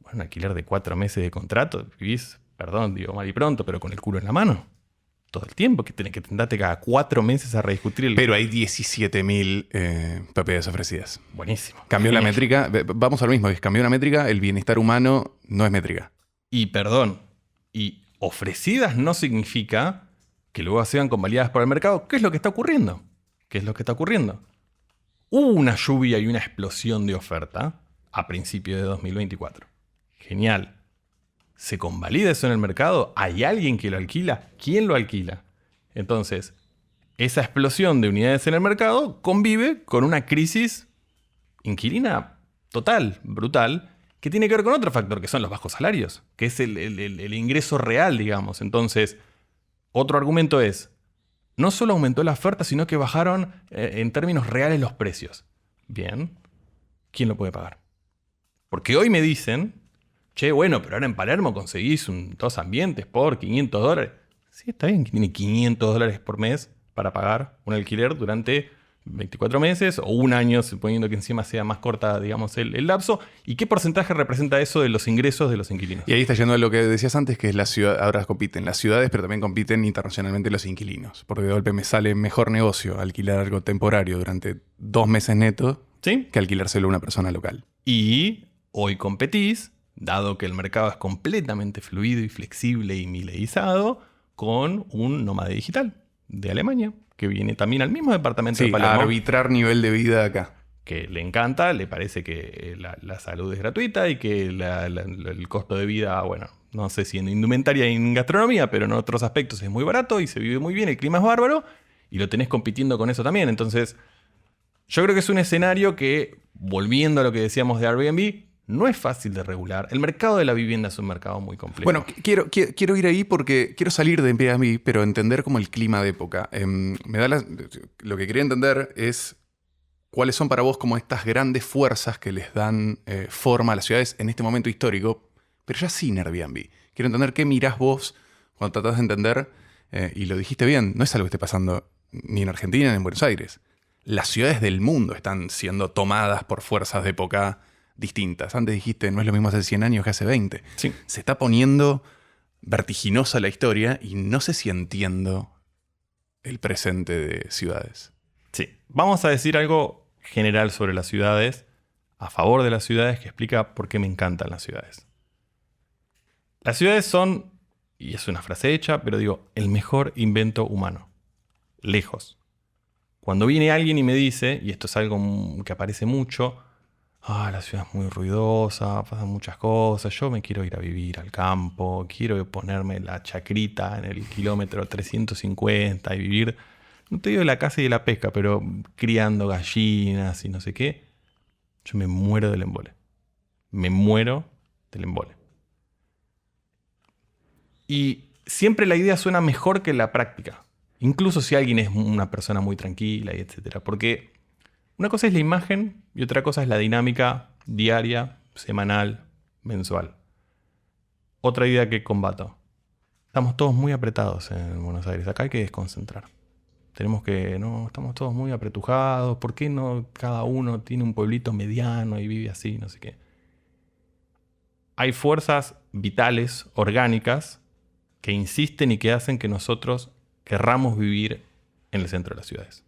Bueno, un alquiler de 4 meses de contrato, vivís, perdón, digo mal y pronto, pero con el culo en la mano. Todo el tiempo, que tenés que tendarte cada 4 meses a rediscutir el... Pero hay 17.000 propiedades ofrecidas. Buenísimo. Cambió la métrica. Vamos a lo mismo. Cambió la métrica. El bienestar humano no es métrica. Y perdón, y ofrecidas no significa que luego sean convalidadas por el mercado. ¿Qué es lo que está ocurriendo? ¿Qué es lo que está ocurriendo? Hubo una lluvia y una explosión de oferta a principios de 2024. Genial. ¿Se convalida eso en el mercado? ¿Hay alguien que lo alquila? ¿Quién lo alquila? Entonces, esa explosión de unidades en el mercado convive con una crisis inquilina total, brutal, que tiene que ver con otro factor, que son los bajos salarios, que es el ingreso real, digamos. Entonces, otro argumento es, no solo aumentó la oferta, sino que bajaron en términos reales los precios. Bien, ¿quién lo puede pagar? Porque hoy me dicen, che, bueno, pero ahora en Palermo conseguís 2 ambientes por $500. Sí, está bien que tiene $500 por mes para pagar un alquiler durante 24 meses o un año, suponiendo que encima sea más corta, digamos, el lapso. ¿Y qué porcentaje representa eso de los ingresos de los inquilinos? Y ahí está yendo a lo que decías antes, que es la ciudad. Ahora compiten las ciudades, pero también compiten internacionalmente los inquilinos. Porque de golpe me sale mejor negocio alquilar algo temporario durante 2 meses netos, ¿Sí? que alquilárselo a una persona local. Y hoy competís, dado que el mercado es completamente fluido y flexible y mileizado, con un nómade digital de Alemania, que viene también al mismo departamento de Sí, Palermo. a arbitrar nivel de vida acá. Que le encanta, le parece que la salud es gratuita y que el costo de vida, bueno, no sé si en indumentaria y en gastronomía, pero en otros aspectos es muy barato y se vive muy bien, el clima es bárbaro y lo tenés compitiendo con eso también. Entonces, yo creo que es un escenario que, volviendo a lo que decíamos de Airbnb, no es fácil de regular. El mercado de la vivienda es un mercado muy complejo. Bueno, quiero ir ahí porque quiero salir de Airbnb, pero entender como el clima de época. Lo que quería entender es cuáles son para vos como estas grandes fuerzas que les dan forma a las ciudades en este momento histórico, pero ya sin Airbnb. Quiero entender qué mirás vos cuando tratás de entender, y lo dijiste bien, no es algo que esté pasando ni en Argentina ni en Buenos Aires. Las ciudades del mundo están siendo tomadas por fuerzas de época distintas. Antes dijiste, no es lo mismo hace 100 años que hace 20. Sí. Se está poniendo vertiginosa la historia y no sé si entiendo el presente de ciudades. Sí. Vamos a decir algo general sobre las ciudades, a favor de las ciudades, que explica por qué me encantan las ciudades. Las ciudades son, y es una frase hecha, pero digo, el mejor invento humano. Lejos. Cuando viene alguien y me dice, y esto es algo que aparece mucho, la ciudad es muy ruidosa, pasan muchas cosas, yo me quiero ir a vivir al campo, quiero ponerme la chacrita en el kilómetro 350 y vivir, no te digo de la caza y de la pesca, pero criando gallinas y no sé qué. Yo me muero del embole. Me muero del embole. Y siempre la idea suena mejor que la práctica. Incluso si alguien es una persona muy tranquila y etcétera. Porque una cosa es la imagen y otra cosa es la dinámica diaria, semanal, mensual. Otra idea que combato. Estamos todos muy apretados en Buenos Aires. Acá hay que desconcentrar. Estamos todos muy apretujados. ¿Por qué no cada uno tiene un pueblito mediano y vive así? No sé qué. Hay fuerzas vitales, orgánicas, que insisten y que hacen que nosotros querramos vivir en el centro de las ciudades.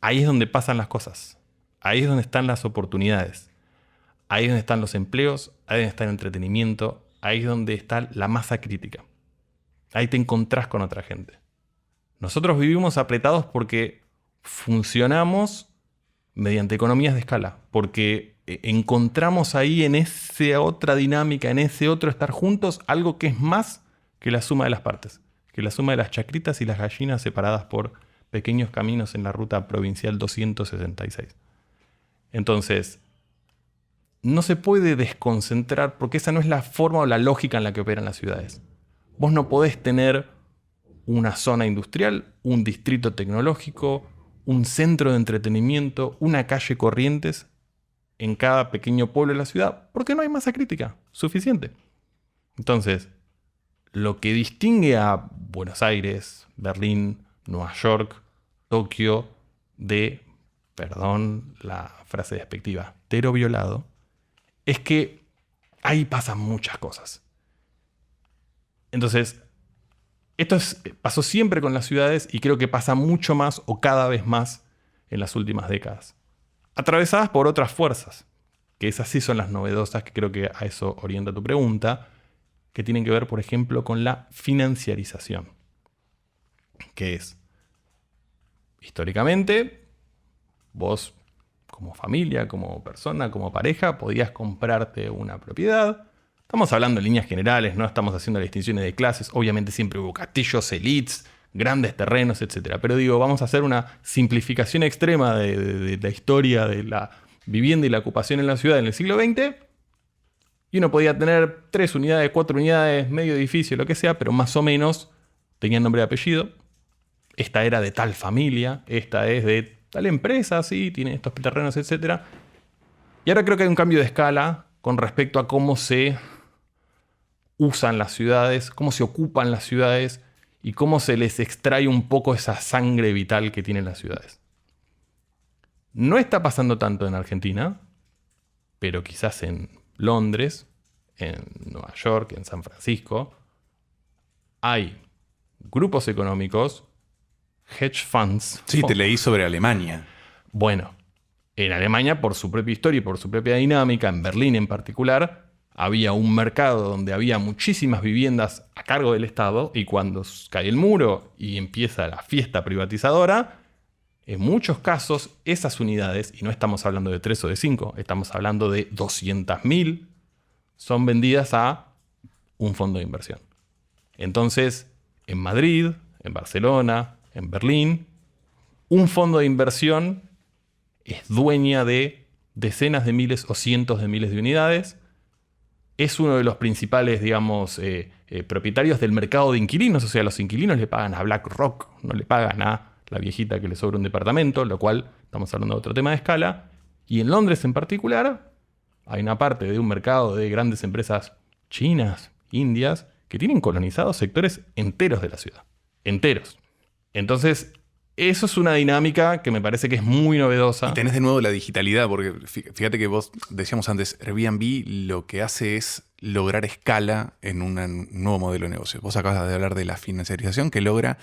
Ahí es donde pasan las cosas. Ahí es donde están las oportunidades. Ahí es donde están los empleos, ahí es donde está el entretenimiento, ahí es donde está la masa crítica. Ahí te encontrás con otra gente. Nosotros vivimos apretados porque funcionamos mediante economías de escala, porque encontramos ahí en esa otra dinámica, en ese otro estar juntos, algo que es más que la suma de las partes, que la suma de las chacritas y las gallinas separadas por pequeños caminos en la ruta provincial 266. Entonces, no se puede desconcentrar porque esa no es la forma o la lógica en la que operan las ciudades. Vos no podés tener una zona industrial, un distrito tecnológico, un centro de entretenimiento, una calle Corrientes en cada pequeño pueblo de la ciudad, porque no hay masa crítica suficiente. Entonces, lo que distingue a Buenos Aires, Berlín, Nueva York, Tokio, de, perdón la frase despectiva, tero violado, es que ahí pasan muchas cosas. Entonces, pasó siempre con las ciudades y creo que pasa mucho más o cada vez más en las últimas décadas. Atravesadas por otras fuerzas, que esas sí son las novedosas, que creo que a eso orienta tu pregunta, que tienen que ver, por ejemplo, con la financiarización. Que es, históricamente, vos como familia, como persona, como pareja, podías comprarte una propiedad. Estamos hablando en líneas generales, no estamos haciendo distinciones de clases. Obviamente siempre hubo castillos, elites, grandes terrenos, etc. Pero digo, vamos a hacer una simplificación extrema de la historia de la vivienda y la ocupación en la ciudad en el siglo XX. Y uno podía tener 3 unidades, 4 unidades, medio edificio, lo que sea, pero más o menos tenían nombre y apellido. Esta era de tal familia, esta es de tal empresa, sí, tiene estos terrenos, etc. Y ahora creo que hay un cambio de escala con respecto a cómo se usan las ciudades, cómo se ocupan las ciudades y cómo se les extrae un poco esa sangre vital que tienen las ciudades. No está pasando tanto en Argentina, pero quizás en Londres, en Nueva York, en San Francisco, hay grupos económicos, hedge funds. Sí, te leí sobre Alemania. Bueno, en Alemania, por su propia historia y por su propia dinámica, en Berlín en particular, había un mercado donde había muchísimas viviendas a cargo del Estado y cuando cae el muro y empieza la fiesta privatizadora, en muchos casos esas unidades, y no estamos hablando de 3 o de 5, estamos hablando de 200.000, son vendidas a un fondo de inversión. Entonces, en Madrid, en Barcelona, en Berlín, un fondo de inversión es dueña de decenas de miles o cientos de miles de unidades. Es uno de los principales, digamos, propietarios del mercado de inquilinos. O sea, los inquilinos le pagan a BlackRock, no le pagan a la viejita que le sobra un departamento, lo cual estamos hablando de otro tema de escala. Y en Londres en particular hay una parte de un mercado de grandes empresas chinas, indias, que tienen colonizados sectores enteros de la ciudad. Enteros. Entonces, eso es una dinámica que me parece que es muy novedosa. Y tenés de nuevo la digitalidad, porque fíjate que vos decíamos antes, Airbnb lo que hace es lograr escala en un nuevo modelo de negocio. Vos acabas de hablar de la financiarización que logra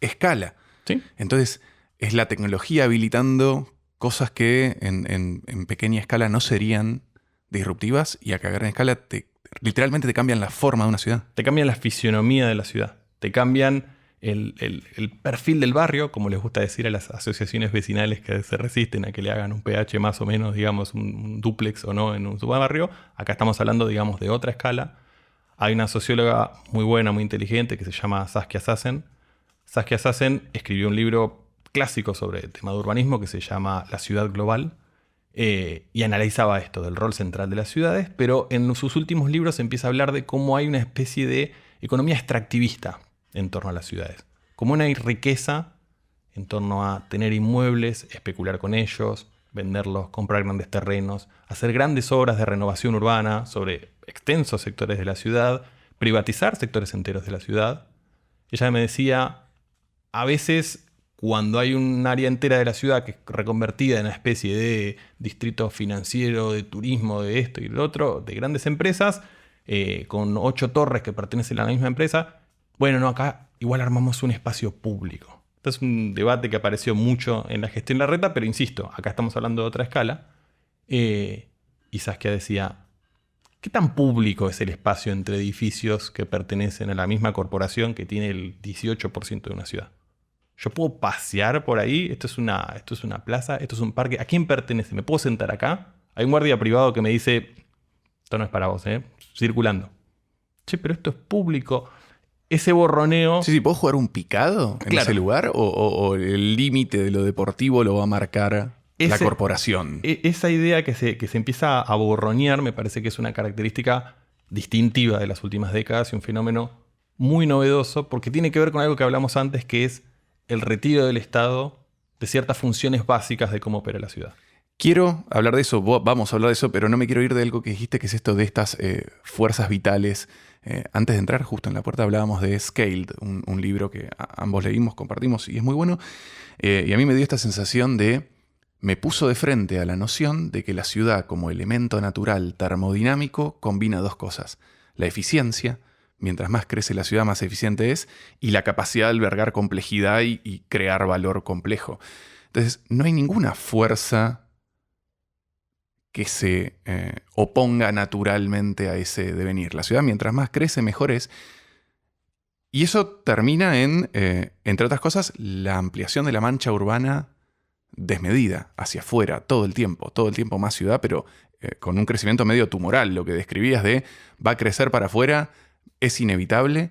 escala. ¿Sí? Entonces, es la tecnología habilitando cosas que en pequeña escala no serían disruptivas y a gran escala literalmente te cambian la forma de una ciudad. Te cambian la fisionomía de la ciudad. Te cambian el perfil del barrio, como les gusta decir a las asociaciones vecinales que se resisten a que le hagan un pH más o menos, digamos, un dúplex o no en un subbarrio. Acá estamos hablando, digamos, de otra escala. Hay una socióloga muy buena, muy inteligente, que se llama Saskia Sassen. Saskia Sassen escribió un libro clásico sobre el tema de urbanismo que se llama La ciudad global y analizaba esto del rol central de las ciudades, pero en sus últimos libros empieza a hablar de cómo hay una especie de economía extractivista en torno a las ciudades. Como una riqueza en torno a tener inmuebles, especular con ellos, venderlos, comprar grandes terrenos, hacer grandes obras de renovación urbana sobre extensos sectores de la ciudad, privatizar sectores enteros de la ciudad. Ella me decía, a veces cuando hay un área entera de la ciudad que es reconvertida en una especie de distrito financiero, de turismo, de esto y lo otro, de grandes empresas, con 8 torres que pertenecen a la misma empresa, bueno, no, acá igual armamos un espacio público. Este es un debate que apareció mucho en la gestión Larreta, pero insisto, acá estamos hablando de otra escala. Y Saskia decía, ¿qué tan público es el espacio entre edificios que pertenecen a la misma corporación que tiene el 18% de una ciudad? Yo puedo pasear por ahí, esto es una plaza, esto es un parque. ¿A quién pertenece? ¿Me puedo sentar acá? Hay un guardia privado que me dice, esto no es para vos, circulando. Che, pero esto es público. Ese borroneo... Sí, ¿puedo jugar un picado en ese lugar? ¿O el límite de lo deportivo lo va a marcar la corporación? Esa idea que se empieza a borronear me parece que es una característica distintiva de las últimas décadas y un fenómeno muy novedoso porque tiene que ver con algo que hablamos antes, que es el retiro del Estado de ciertas funciones básicas de cómo opera la ciudad. Quiero hablar de eso, vamos a hablar de eso, pero no me quiero ir de algo que dijiste, que es esto de estas fuerzas vitales. Antes de entrar, justo en la puerta, hablábamos de Scaled, un libro que ambos leímos, compartimos y es muy bueno. Y a mí me dio esta sensación me puso de frente a la noción de que la ciudad como elemento natural termodinámico combina dos cosas. La eficiencia, mientras más crece la ciudad más eficiente es, y la capacidad de albergar complejidad y crear valor complejo. Entonces, no hay ninguna fuerza que se oponga naturalmente a ese devenir. La ciudad, mientras más crece, mejor es. Y eso termina en, entre otras cosas, la ampliación de la mancha urbana desmedida, hacia afuera, todo el tiempo más ciudad, pero con un crecimiento medio tumoral. Lo que describías de va a crecer para afuera es inevitable.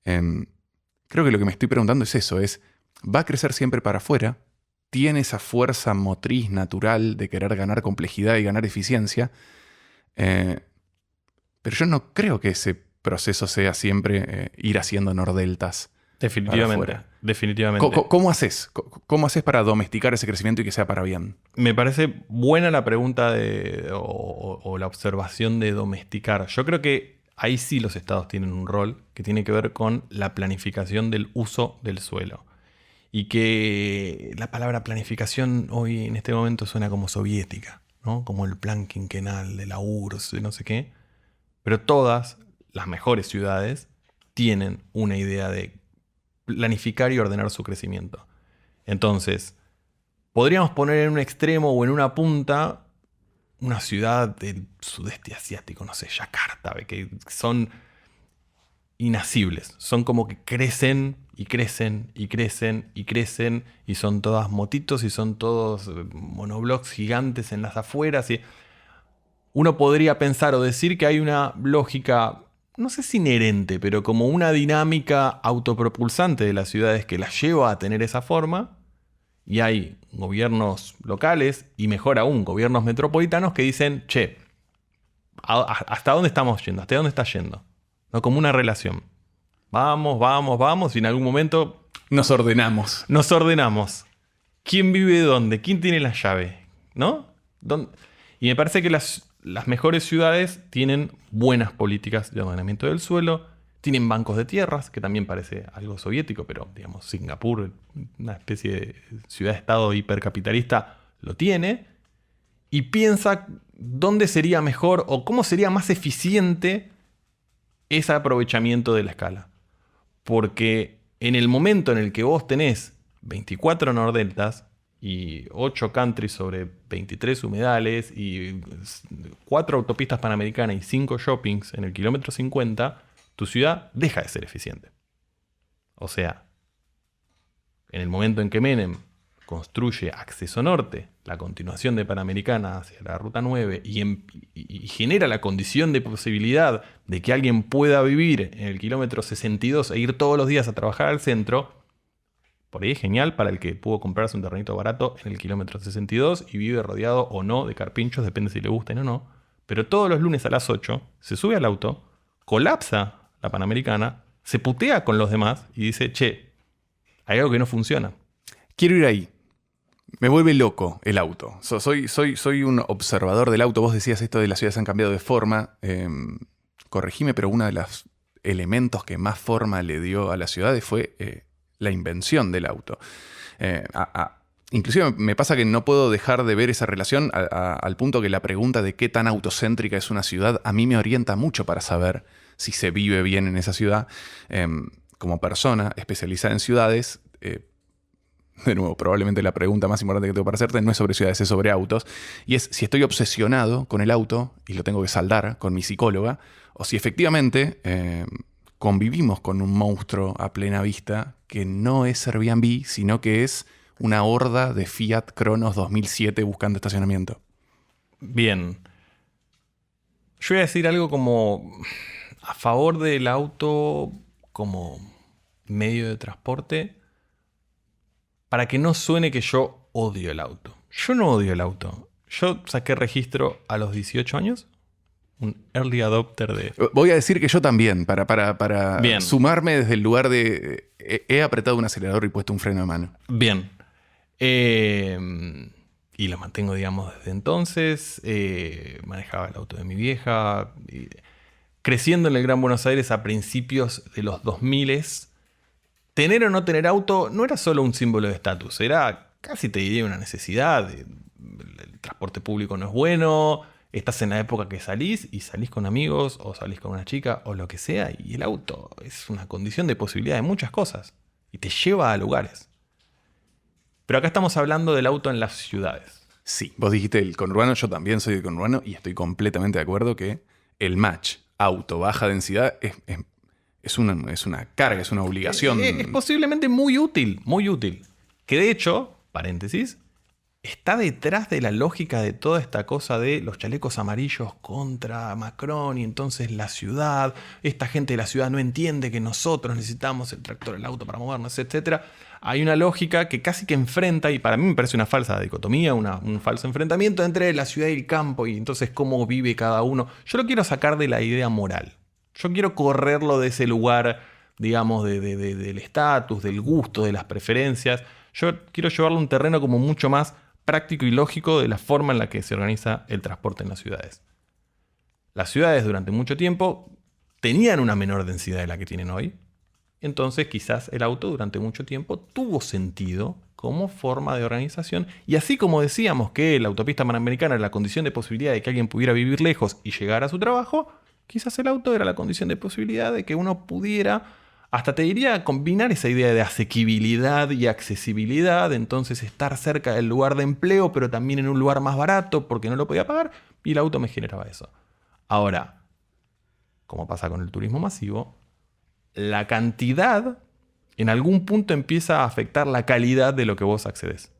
Creo que lo que me estoy preguntando es eso, ¿va a crecer siempre para afuera? Tiene esa fuerza motriz natural de querer ganar complejidad y ganar eficiencia. Pero yo no creo que ese proceso sea siempre ir haciendo nordeltas. Definitivamente. ¿Cómo haces? ¿Cómo haces para domesticar ese crecimiento y que sea para bien? Me parece buena la pregunta o la observación de domesticar. Yo creo que ahí sí los estados tienen un rol que tiene que ver con la planificación del uso del suelo. Y que la palabra planificación hoy en este momento suena como soviética, ¿no? Como el plan quinquenal de la URSS, no sé qué. Pero todas las mejores ciudades tienen una idea de planificar y ordenar su crecimiento. Entonces, podríamos poner en un extremo o en una punta una ciudad del sudeste asiático, no sé, Yakarta, que son inasibles. Son como que crecen y crecen y crecen y crecen y son todas motitos y son todos monoblocks gigantes en las afueras. Y uno podría pensar o decir que hay una lógica, no sé si inherente, pero como una dinámica autopropulsante de las ciudades que las lleva a tener esa forma. Y hay gobiernos locales y mejor aún, gobiernos metropolitanos que dicen, che, ¿hasta dónde estamos yendo? ¿Hasta dónde está yendo? ¿No? Como una relación. Vamos, y en algún momento nos ordenamos. ¿Quién vive dónde? ¿Quién tiene la llave? ¿No? Y me parece que las mejores ciudades tienen buenas políticas de ordenamiento del suelo, tienen bancos de tierras, que también parece algo soviético, pero digamos Singapur, una especie de ciudad-estado hipercapitalista, lo tiene, y piensa dónde sería mejor o cómo sería más eficiente ese aprovechamiento de la escala. Porque en el momento en el que vos tenés 24 nordeltas y 8 countries sobre 23 humedales y 4 autopistas panamericanas y 5 shoppings en el kilómetro 50, tu ciudad deja de ser eficiente. O sea, en el momento en que Menem construye Acceso Norte, la continuación de Panamericana hacia la Ruta 9, y genera la condición de posibilidad de que alguien pueda vivir en el kilómetro 62 e ir todos los días a trabajar al centro, por ahí es genial para el que pudo comprarse un terrenito barato en el kilómetro 62 y vive rodeado o no de carpinchos, depende si le gusten o no, pero todos los lunes a las 8 se sube al auto, colapsa la Panamericana, se putea con los demás y dice, che, hay algo que no funciona. Quiero ir ahí. Me vuelve loco el auto. Soy un observador del auto. Vos decías esto de las ciudades han cambiado de forma. Corregime, pero uno de los elementos que más forma le dio a las ciudades fue la invención del auto. Inclusive me pasa que no puedo dejar de ver esa relación al punto que la pregunta de qué tan autocéntrica es una ciudad a mí me orienta mucho para saber si se vive bien en esa ciudad. Como persona especializada en ciudades, de nuevo, probablemente la pregunta más importante que tengo para hacerte no es sobre ciudades, es sobre autos. Y es si estoy obsesionado con el auto y lo tengo que saldar con mi psicóloga, o si efectivamente convivimos con un monstruo a plena vista que no es Airbnb, sino que es una horda de Fiat Cronos 2007 buscando estacionamiento. Bien. Yo voy a decir algo como a favor del auto como medio de transporte para que no suene que yo odio el auto. Yo no odio el auto. Yo saqué registro a los 18 años. Un early adopter de... Voy a decir que yo también, para Bien. sumarme desde el lugar de... He apretado un acelerador y puesto un freno de mano. Bien. Y lo mantengo, digamos, desde entonces. Manejaba el auto de mi vieja. Creciendo en el Gran Buenos Aires a principios de los 2000, tener o no tener auto no era solo un símbolo de estatus. Era casi, te diría, una necesidad. El transporte público no es bueno. Estás en la época que salís y salís con amigos o salís con una chica o lo que sea. Y el auto es una condición de posibilidad de muchas cosas. Y te lleva a lugares. Pero acá estamos hablando del auto en las ciudades. Sí, vos dijiste el conurbano, yo también soy del conurbano y estoy completamente de acuerdo que el match auto baja densidad es una carga, es una obligación. Es posiblemente muy útil, muy útil. Que de hecho, paréntesis, está detrás de la lógica de toda esta cosa de los chalecos amarillos contra Macron y entonces la ciudad, esta gente de la ciudad no entiende que nosotros necesitamos el tractor, el auto para movernos, etc. Hay una lógica que casi que enfrenta, y para mí me parece una falsa dicotomía, un falso enfrentamiento entre la ciudad y el campo y entonces cómo vive cada uno. Yo lo quiero sacar de la idea moral. Yo quiero correrlo de ese lugar, digamos, del estatus, del gusto, de las preferencias. Yo quiero llevarlo a un terreno como mucho más práctico y lógico de la forma en la que se organiza el transporte en las ciudades. Las ciudades durante mucho tiempo tenían una menor densidad de la que tienen hoy. Entonces quizás el auto durante mucho tiempo tuvo sentido como forma de organización. Y así como decíamos que la autopista panamericana era la condición de posibilidad de que alguien pudiera vivir lejos y llegar a su trabajo, quizás el auto era la condición de posibilidad de que uno pudiera, hasta te diría, combinar esa idea de asequibilidad y accesibilidad, entonces estar cerca del lugar de empleo, pero también en un lugar más barato porque no lo podía pagar, y el auto me generaba eso. Ahora, como pasa con el turismo masivo, la cantidad en algún punto empieza a afectar la calidad de lo que vos accedes.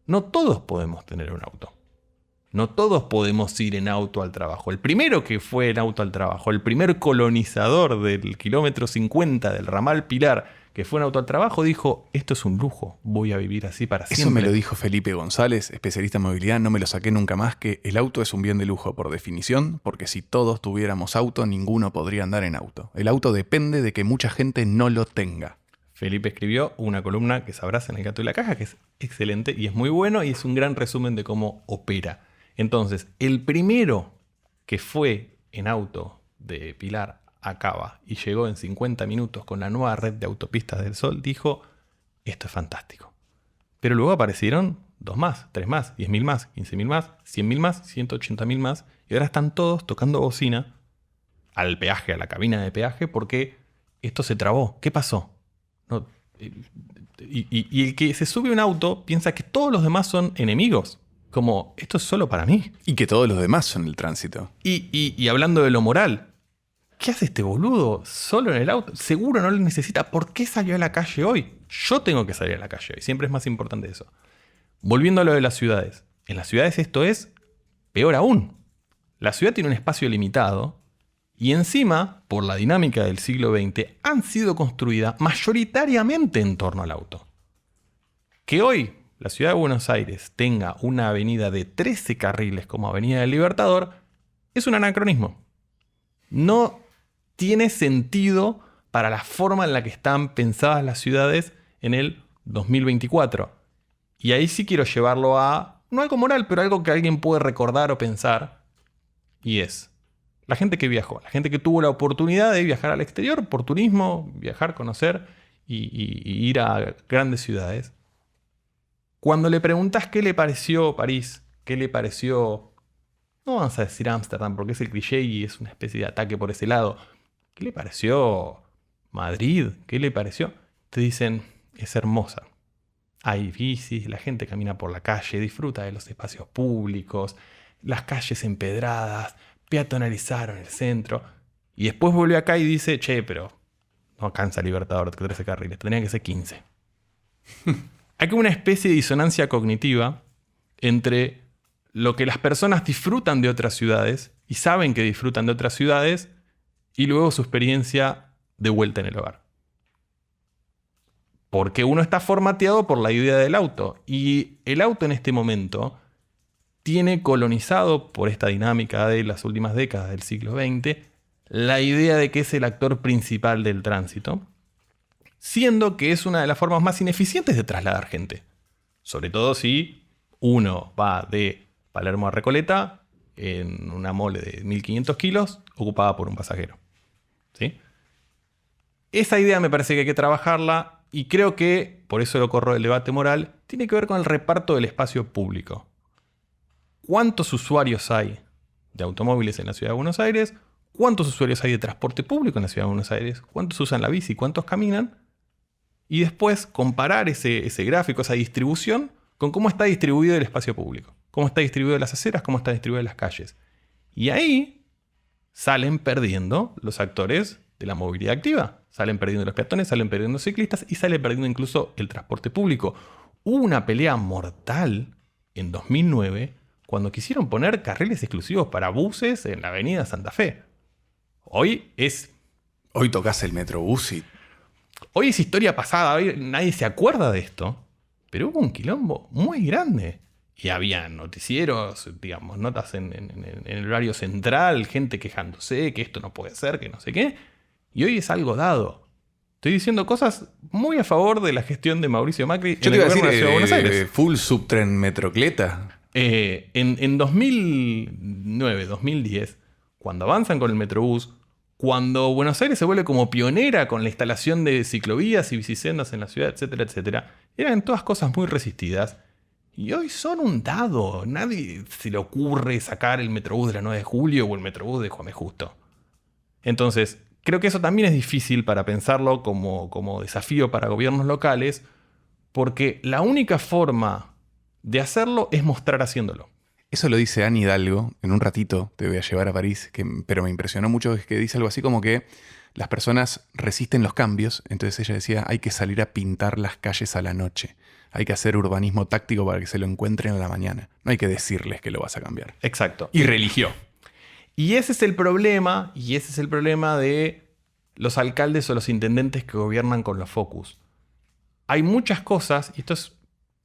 No todos podemos tener un auto. No todos podemos ir en auto al trabajo. El primero que fue en auto al trabajo, el primer colonizador del kilómetro 50 del ramal Pilar que fue en auto al trabajo, dijo: esto es un lujo, voy a vivir así para siempre. Eso me lo dijo Felipe González, especialista en movilidad, no me lo saqué nunca más, que el auto es un bien de lujo por definición, porque si todos tuviéramos auto, ninguno podría andar en auto. El auto depende de que mucha gente no lo tenga. Felipe escribió una columna que sabrás en El Gato y la Caja, que es excelente y es muy bueno y es un gran resumen de cómo opera. Entonces, el primero que fue en auto de Pilar a Cava y llegó en 50 minutos con la nueva red de autopistas del Sol, dijo: esto es fantástico. Pero luego aparecieron 2 más, 3 más, 10.000 más, 15.000 más, 100.000 más, 180.000 más, y ahora están todos tocando bocina al peaje, a la cabina de peaje, porque esto se trabó. ¿Qué pasó? No, y el que se sube a un auto piensa que todos los demás son enemigos. Como, esto es solo para mí. Y que todos los demás son el tránsito. Y hablando de lo moral, ¿qué hace este boludo solo en el auto? Seguro no lo necesita. ¿Por qué salió a la calle hoy? Yo tengo que salir a la calle hoy. Siempre es más importante eso. Volviendo a lo de las ciudades. En las ciudades esto es peor aún. La ciudad tiene un espacio limitado y encima, por la dinámica del siglo XX, han sido construidas mayoritariamente en torno al auto. Que hoy la ciudad de Buenos Aires tenga una avenida de 13 carriles como Avenida del Libertador es un anacronismo. No tiene sentido para la forma en la que están pensadas las ciudades en el 2024. Y ahí sí quiero llevarlo a, no algo moral, pero algo que alguien puede recordar o pensar. Y es la gente que viajó, la gente que tuvo la oportunidad de viajar al exterior por turismo, viajar, conocer y ir a grandes ciudades. Cuando le preguntas qué le pareció París, qué le pareció, no vamos a decir Ámsterdam porque es el cliché y es una especie de ataque por ese lado, ¿qué le pareció Madrid? ¿Qué le pareció? Te dicen: es hermosa. Hay bicis, la gente camina por la calle, disfruta de los espacios públicos, las calles empedradas, peatonalizaron el centro. Y después vuelve acá y dice, che, pero no alcanza Libertador 13 carriles, tendrían que ser 15. Hay como una especie de disonancia cognitiva entre lo que las personas disfrutan de otras ciudades y saben que disfrutan de otras ciudades y luego su experiencia de vuelta en el hogar. Porque uno está formateado por la idea del auto. Y el auto en este momento tiene colonizado por esta dinámica de las últimas décadas del siglo XX la idea de que es el actor principal del tránsito, siendo que es una de las formas más ineficientes de trasladar gente. Sobre todo si uno va de Palermo a Recoleta en una mole de 1500 kilos ocupada por un pasajero. ¿Sí? Esa idea me parece que hay que trabajarla y creo que, por eso lo corro del debate moral, tiene que ver con el reparto del espacio público. ¿Cuántos usuarios hay de automóviles en la Ciudad de Buenos Aires? ¿Cuántos usuarios hay de transporte público en la Ciudad de Buenos Aires? ¿Cuántos usan la bici? ¿Cuántos caminan? Y después comparar ese gráfico, esa distribución, con cómo está distribuido el espacio público. Cómo está distribuido las aceras, cómo está distribuido las calles. Y ahí salen perdiendo los actores de la movilidad activa. Salen perdiendo los peatones, salen perdiendo los ciclistas y sale perdiendo incluso el transporte público. Hubo una pelea mortal en 2009 cuando quisieron poner carriles exclusivos para buses en la avenida Santa Fe. Hoy tocas el Metrobús y... Hoy es historia pasada, hoy nadie se acuerda de esto, pero hubo un quilombo muy grande. Y había noticieros, digamos, notas en el horario central, gente quejándose que esto no puede ser, que no sé qué. Y hoy es algo dado. Estoy diciendo cosas muy a favor de la gestión de Mauricio Macri Yo en te el iba a gobierno de la Ciudad de Buenos decir, Aires. full subtren Metrocleta. En 2009, 2010, cuando avanzan con el Metrobús, cuando Buenos Aires se vuelve como pionera con la instalación de ciclovías y bicisendas en la ciudad, etcétera, etcétera, eran todas cosas muy resistidas. Y hoy son un dado. Nadie se le ocurre sacar el Metrobús de la 9 de Julio o el Metrobús de Juan B. Justo. Entonces, creo que eso también es difícil para pensarlo como desafío para gobiernos locales, porque la única forma de hacerlo es mostrar haciéndolo. Eso lo dice Anne Hidalgo, en un ratito te voy a llevar a París, pero me impresionó mucho, es que dice algo así como que las personas resisten los cambios, entonces ella decía, hay que salir a pintar las calles a la noche, hay que hacer urbanismo táctico para que se lo encuentren a la mañana, no hay que decirles que lo vas a cambiar. Exacto. Y religió. Y ese es el problema, de los alcaldes o los intendentes que gobiernan con los focus. Hay muchas cosas, y esto es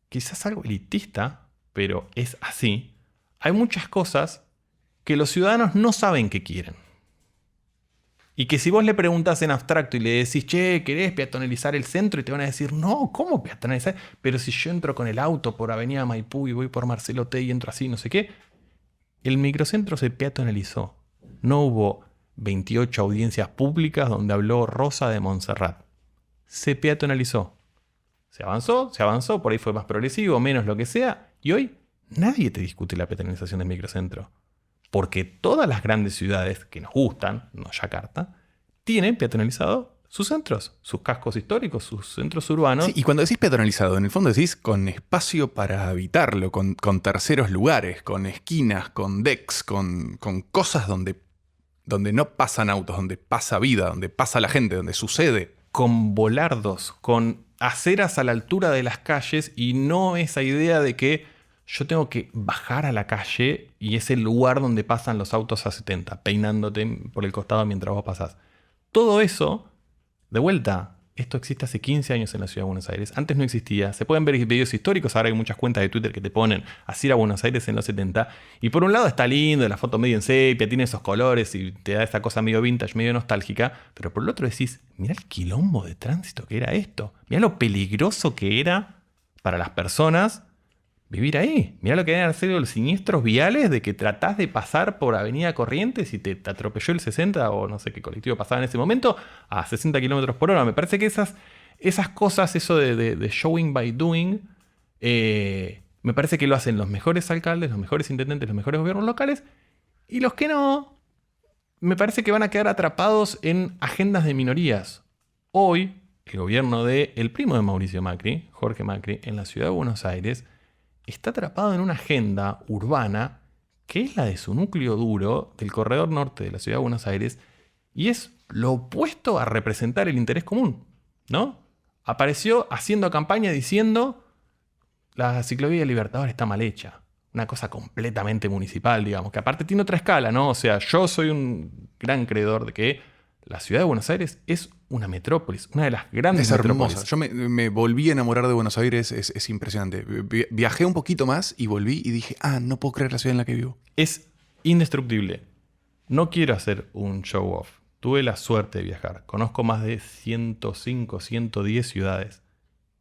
quizás algo elitista, pero es así. Hay muchas cosas que los ciudadanos no saben que quieren. Y que si vos le preguntás en abstracto y le decís, che, ¿querés peatonalizar el centro? Y te van a decir, no, ¿cómo peatonalizar? Pero si yo entro con el auto por Avenida Maipú y voy por Marcelo T y entro así, no sé qué. El microcentro se peatonalizó. No hubo 28 audiencias públicas donde habló Rosa de Montserrat. Se peatonalizó. Se avanzó, por ahí fue más progresivo, menos lo que sea. Y hoy nadie te discute la peatonalización del microcentro. Porque todas las grandes ciudades que nos gustan, no Yakarta, tienen peatonalizado sus centros, sus cascos históricos, sus centros urbanos. Sí, y cuando decís peatonalizado, en el fondo decís con espacio para habitarlo, con terceros lugares, con esquinas, con decks, con cosas donde no pasan autos, donde pasa vida, donde pasa la gente, donde sucede. Con volardos, con aceras a la altura de las calles y no esa idea de que yo tengo que bajar a la calle y es el lugar donde pasan los autos a 70, peinándote por el costado mientras vos pasás. Todo eso, de vuelta, esto existe hace 15 años en la Ciudad de Buenos Aires. Antes no existía. Se pueden ver videos históricos. Ahora hay muchas cuentas de Twitter que te ponen así a Buenos Aires en los 70. Y por un lado está lindo, la foto medio en sepia, tiene esos colores y te da esta cosa medio vintage, medio nostálgica. Pero por el otro decís, mirá el quilombo de tránsito que era esto. Mirá lo peligroso que era para las personas vivir ahí. Mirá lo que eran hacer los siniestros viales de que tratás de pasar por Avenida Corrientes y te atropelló el 60 o no sé qué colectivo pasaba en ese momento a 60 kilómetros por hora. Me parece que esas cosas, eso de showing by doing, me parece que lo hacen los mejores alcaldes, los mejores intendentes, los mejores gobiernos locales, y los que no, me parece que van a quedar atrapados en agendas de minorías. Hoy, el gobierno del primo de Mauricio Macri, Jorge Macri, en la ciudad de Buenos Aires, está atrapado en una agenda urbana que es la de su núcleo duro del corredor norte de la ciudad de Buenos Aires y es lo opuesto a representar el interés común, ¿no? Apareció haciendo campaña diciendo la ciclovía del Libertador está mal hecha. Una cosa completamente municipal, digamos, que aparte tiene otra escala, ¿no? O sea, yo soy un gran creedor de que la ciudad de Buenos Aires es una metrópolis, una de las grandes metrópolis. Es hermosa. Yo me volví a enamorar de Buenos Aires, es impresionante. Viajé un poquito más y volví y dije, no puedo creer la ciudad en la que vivo. Es indestructible. No quiero hacer un show off. Tuve la suerte de viajar. Conozco más de 105, 110 ciudades.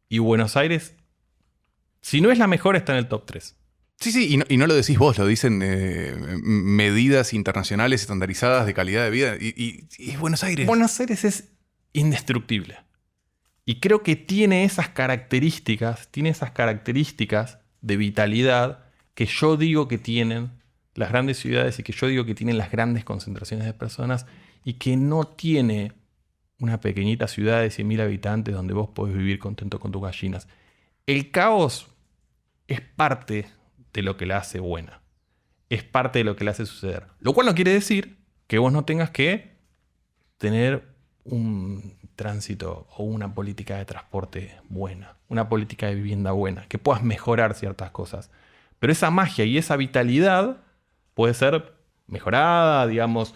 Y Buenos Aires, si no es la mejor, está en el top 3. Sí, y no lo decís vos, lo dicen medidas internacionales estandarizadas de calidad de vida. Y es Buenos Aires. Buenos Aires es indestructible. Y creo que tiene esas características de vitalidad que yo digo que tienen las grandes ciudades y que yo digo que tienen las grandes concentraciones de personas y que no tiene una pequeñita ciudad de 100.000 habitantes donde vos podés vivir contento con tus gallinas. El caos es parte de lo que la hace buena. Es parte de lo que la hace suceder. Lo cual no quiere decir que vos no tengas que tener un tránsito o una política de transporte buena, una política de vivienda buena, que puedas mejorar ciertas cosas. Pero esa magia y esa vitalidad puede ser mejorada, digamos,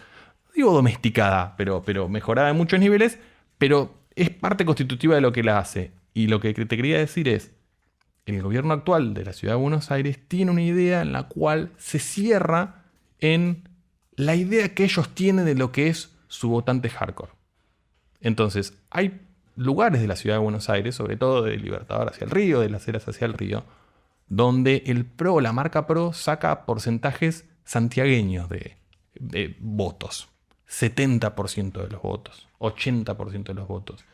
digo domesticada, pero mejorada en muchos niveles, pero es parte constitutiva de lo que la hace. Y lo que te quería decir es, el gobierno actual de la ciudad de Buenos Aires tiene una idea en la cual se cierra en la idea que ellos tienen de lo que es su votante hardcore. Entonces, hay lugares de la ciudad de Buenos Aires, sobre todo de Libertador hacia el río, de Las Heras hacia el río, donde el PRO, la marca PRO, saca porcentajes santiagueños de votos. 70% de los votos, 80% de los votos.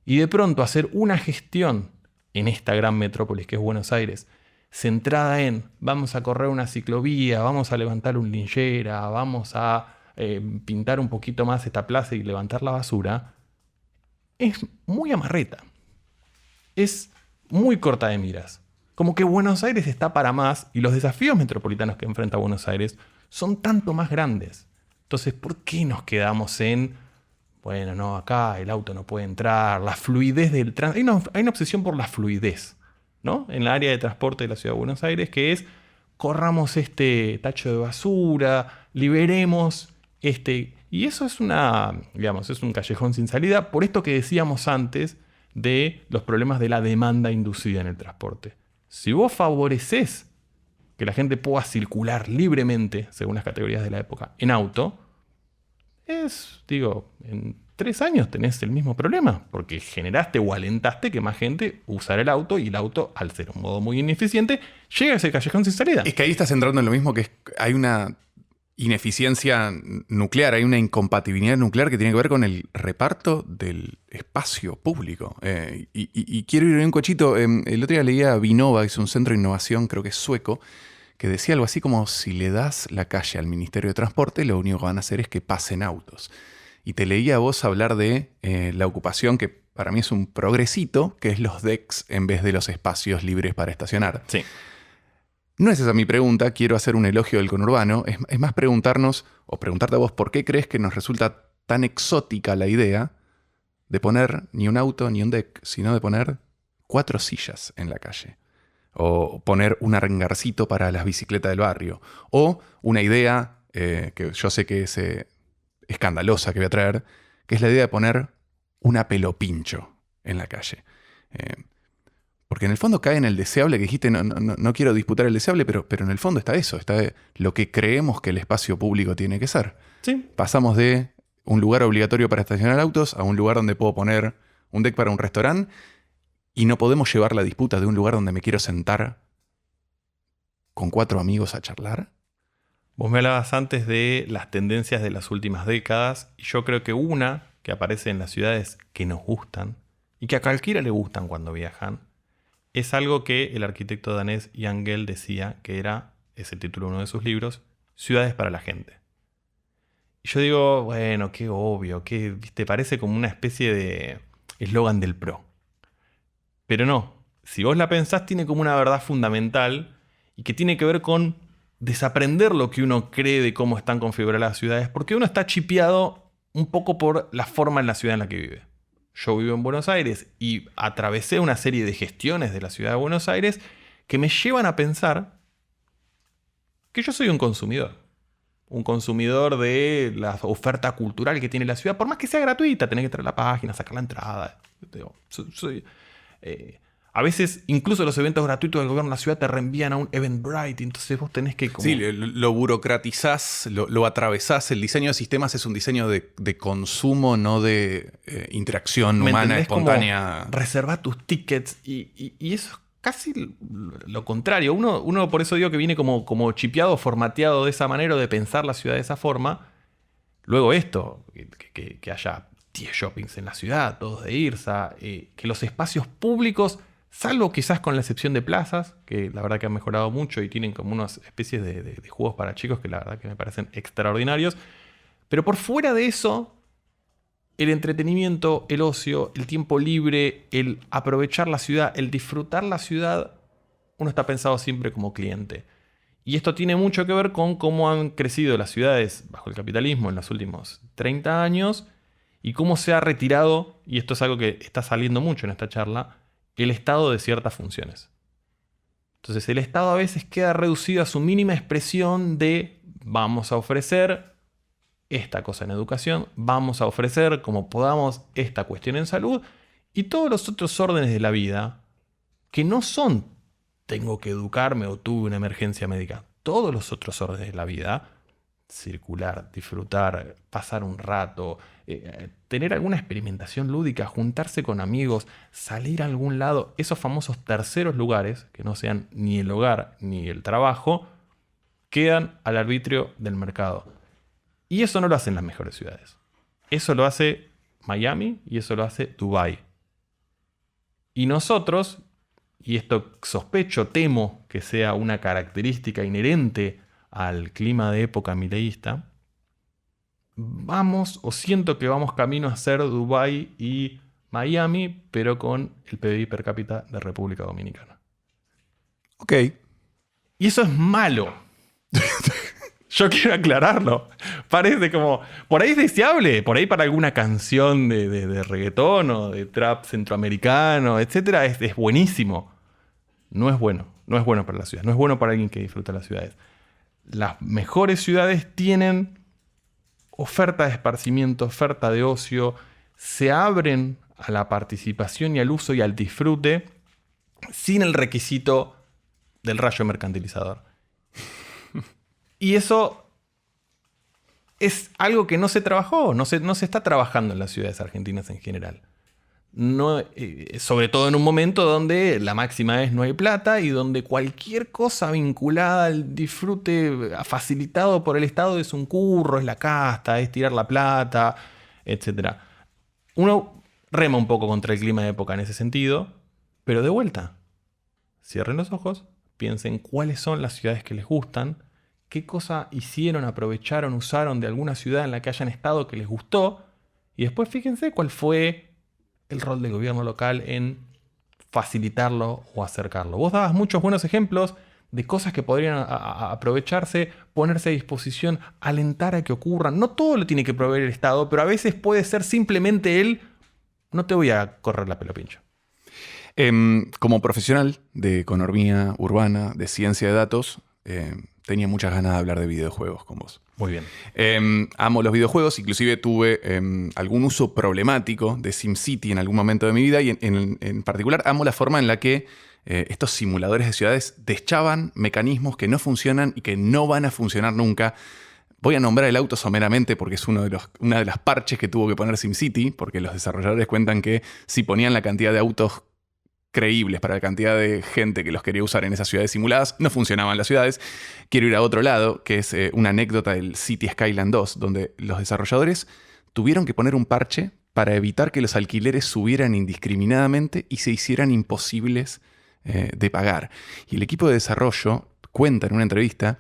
Y de pronto hacer una gestión en esta gran metrópolis que es Buenos Aires, centrada en vamos a correr una ciclovía, vamos a levantar un linchera, vamos a pintar un poquito más esta plaza y levantar la basura, es muy amarreta. Es muy corta de miras. Como que Buenos Aires está para más y los desafíos metropolitanos que enfrenta Buenos Aires son tanto más grandes. Entonces, ¿por qué nos quedamos en, bueno, no, acá el auto no puede entrar, la fluidez del tránsito? Hay una obsesión por la fluidez, ¿no? En la área de transporte de la ciudad de Buenos Aires, que es, corramos este tacho de basura, liberemos este... Y eso es es un callejón sin salida, por esto que decíamos antes de los problemas de la demanda inducida en el transporte. Si vos favoreces que la gente pueda circular libremente, según las categorías de la época, en auto, en 3 años tenés el mismo problema, porque generaste o alentaste que más gente usara el auto, y el auto, al ser un modo muy ineficiente, llega a ese callejón sin salida. Es que ahí estás entrando en lo mismo, que hay una ineficiencia nuclear, hay una incompatibilidad nuclear que tiene que ver con el reparto del espacio público. Y quiero ir a un cochito. El otro día leía Vinnova, es un centro de innovación, creo que es sueco, que decía algo así como: si le das la calle al Ministerio de Transporte, lo único que van a hacer es que pasen autos. Y te leía a vos hablar de la ocupación, que para mí es un progresito, que es los decks en vez de los espacios libres para estacionar. Sí. No es esa mi pregunta, quiero hacer un elogio del conurbano, es más preguntarnos, o preguntarte a vos, ¿por qué crees que nos resulta tan exótica la idea de poner ni un auto ni un deck, sino de poner 4 sillas en la calle? O poner un hangarcito para las bicicletas del barrio. O una idea que yo sé que es escandalosa que voy a traer, que es la idea de poner una pelopincho en la calle. Porque en el fondo cae en el deseable que dijiste, no quiero disputar el deseable, pero en el fondo está eso, está lo que creemos que el espacio público tiene que ser. Sí. Pasamos de un lugar obligatorio para estacionar autos a un lugar donde puedo poner un deck para un restaurante, y no podemos llevar la disputa de un lugar donde me quiero sentar con 4 amigos a charlar. Vos me hablabas antes de las tendencias de las últimas décadas, y yo creo que una que aparece en las ciudades que nos gustan, y que a cualquiera le gustan cuando viajan, es algo que el arquitecto danés Jan Gehl decía que era, es el título de uno de sus libros, Ciudades para la gente. Y yo digo, bueno, qué obvio, que te parece como una especie de eslogan del PRO. Pero no, si vos la pensás, tiene como una verdad fundamental y que tiene que ver con desaprender lo que uno cree de cómo están configuradas las ciudades, porque uno está chipeado un poco por la forma en la ciudad en la que vive. Yo vivo en Buenos Aires y atravesé una serie de gestiones de la ciudad de Buenos Aires que me llevan a pensar que yo soy un consumidor. Un consumidor de la oferta cultural que tiene la ciudad, por más que sea gratuita, tenés que entrar a la página, sacar la entrada. A veces, incluso los eventos gratuitos del gobierno de la ciudad te reenvían a un Eventbrite, entonces vos tenés que... Sí, lo burocratizás, lo atravesás. El diseño de sistemas es un diseño de consumo, no de interacción humana espontánea. Reservar tus tickets y eso es casi lo contrario. Uno por eso digo que viene como chipeado, formateado de esa manera, de pensar la ciudad de esa forma. Luego esto, que haya 10 shoppings en la ciudad, todos de IRSA, que los espacios públicos, salvo quizás con la excepción de plazas, que la verdad que han mejorado mucho y tienen como unas especies de juegos para chicos que la verdad que me parecen extraordinarios. Pero por fuera de eso, el entretenimiento, el ocio, el tiempo libre, el aprovechar la ciudad, el disfrutar la ciudad, uno está pensado siempre como cliente. Y esto tiene mucho que ver con cómo han crecido las ciudades bajo el capitalismo en los últimos 30 años y cómo se ha retirado, y esto es algo que está saliendo mucho en esta charla, el Estado de ciertas funciones. Entonces el Estado a veces queda reducido a su mínima expresión de vamos a ofrecer esta cosa en educación, vamos a ofrecer como podamos esta cuestión en salud y todos los otros órdenes de la vida que no son tengo que educarme o tuve una emergencia médica. Todos los otros órdenes de la vida, circular, disfrutar, pasar un rato, tener alguna experimentación lúdica, juntarse con amigos, salir a algún lado, esos famosos terceros lugares, que no sean ni el hogar ni el trabajo, quedan al arbitrio del mercado. Y eso no lo hacen las mejores ciudades. Eso lo hace Miami y eso lo hace Dubái. Y nosotros, y esto sospecho, temo que sea una característica inherente al clima de época mileísta, vamos, o siento que vamos camino a ser Dubái y Miami, pero con el PBI per cápita de República Dominicana. Ok. Y eso es malo. Yo quiero aclararlo. Parece como... Por ahí es deseable. Por ahí para alguna canción de reggaetón o de trap centroamericano, etc. Es buenísimo. No es bueno. No es bueno para la ciudad. No es bueno para alguien que disfruta las ciudades. Las mejores ciudades tienen oferta de esparcimiento, oferta de ocio. Se abren a la participación y al uso y al disfrute sin el requisito del rayo mercantilizador. Y eso es algo que no se trabajó, no se está trabajando en las ciudades argentinas en general. No, sobre todo en un momento donde la máxima es no hay plata y donde cualquier cosa vinculada al disfrute facilitado por el Estado es un curro, es la casta, es tirar la plata, etc. Uno rema un poco contra el clima de época en ese sentido, pero de vuelta, cierren los ojos, piensen cuáles son las ciudades que les gustan, qué cosa hicieron, aprovecharon, usaron de alguna ciudad en la que hayan estado que les gustó. Y después fíjense cuál fue el rol del gobierno local en facilitarlo o acercarlo. Vos dabas muchos buenos ejemplos de cosas que podrían aprovecharse, ponerse a disposición, alentar a que ocurran. No todo lo tiene que proveer el Estado, pero a veces puede ser simplemente él. No te voy a correr la pelo pincho. Como profesional de economía urbana, de ciencia de datos, tenía muchas ganas de hablar de videojuegos con vos. Muy bien. Amo los videojuegos, inclusive tuve algún uso problemático de SimCity en algún momento de mi vida y en particular amo la forma en la que estos simuladores de ciudades deschaban mecanismos que no funcionan y que no van a funcionar nunca. Voy a nombrar el auto someramente porque es una de las parches que tuvo que poner SimCity, porque los desarrolladores cuentan que si ponían la cantidad de autos creíbles para la cantidad de gente que los quería usar en esas ciudades simuladas, no funcionaban las ciudades. Quiero ir a otro lado, que es una anécdota del City Skyline 2, donde los desarrolladores tuvieron que poner un parche para evitar que los alquileres subieran indiscriminadamente y se hicieran imposibles de pagar. Y el equipo de desarrollo cuenta en una entrevista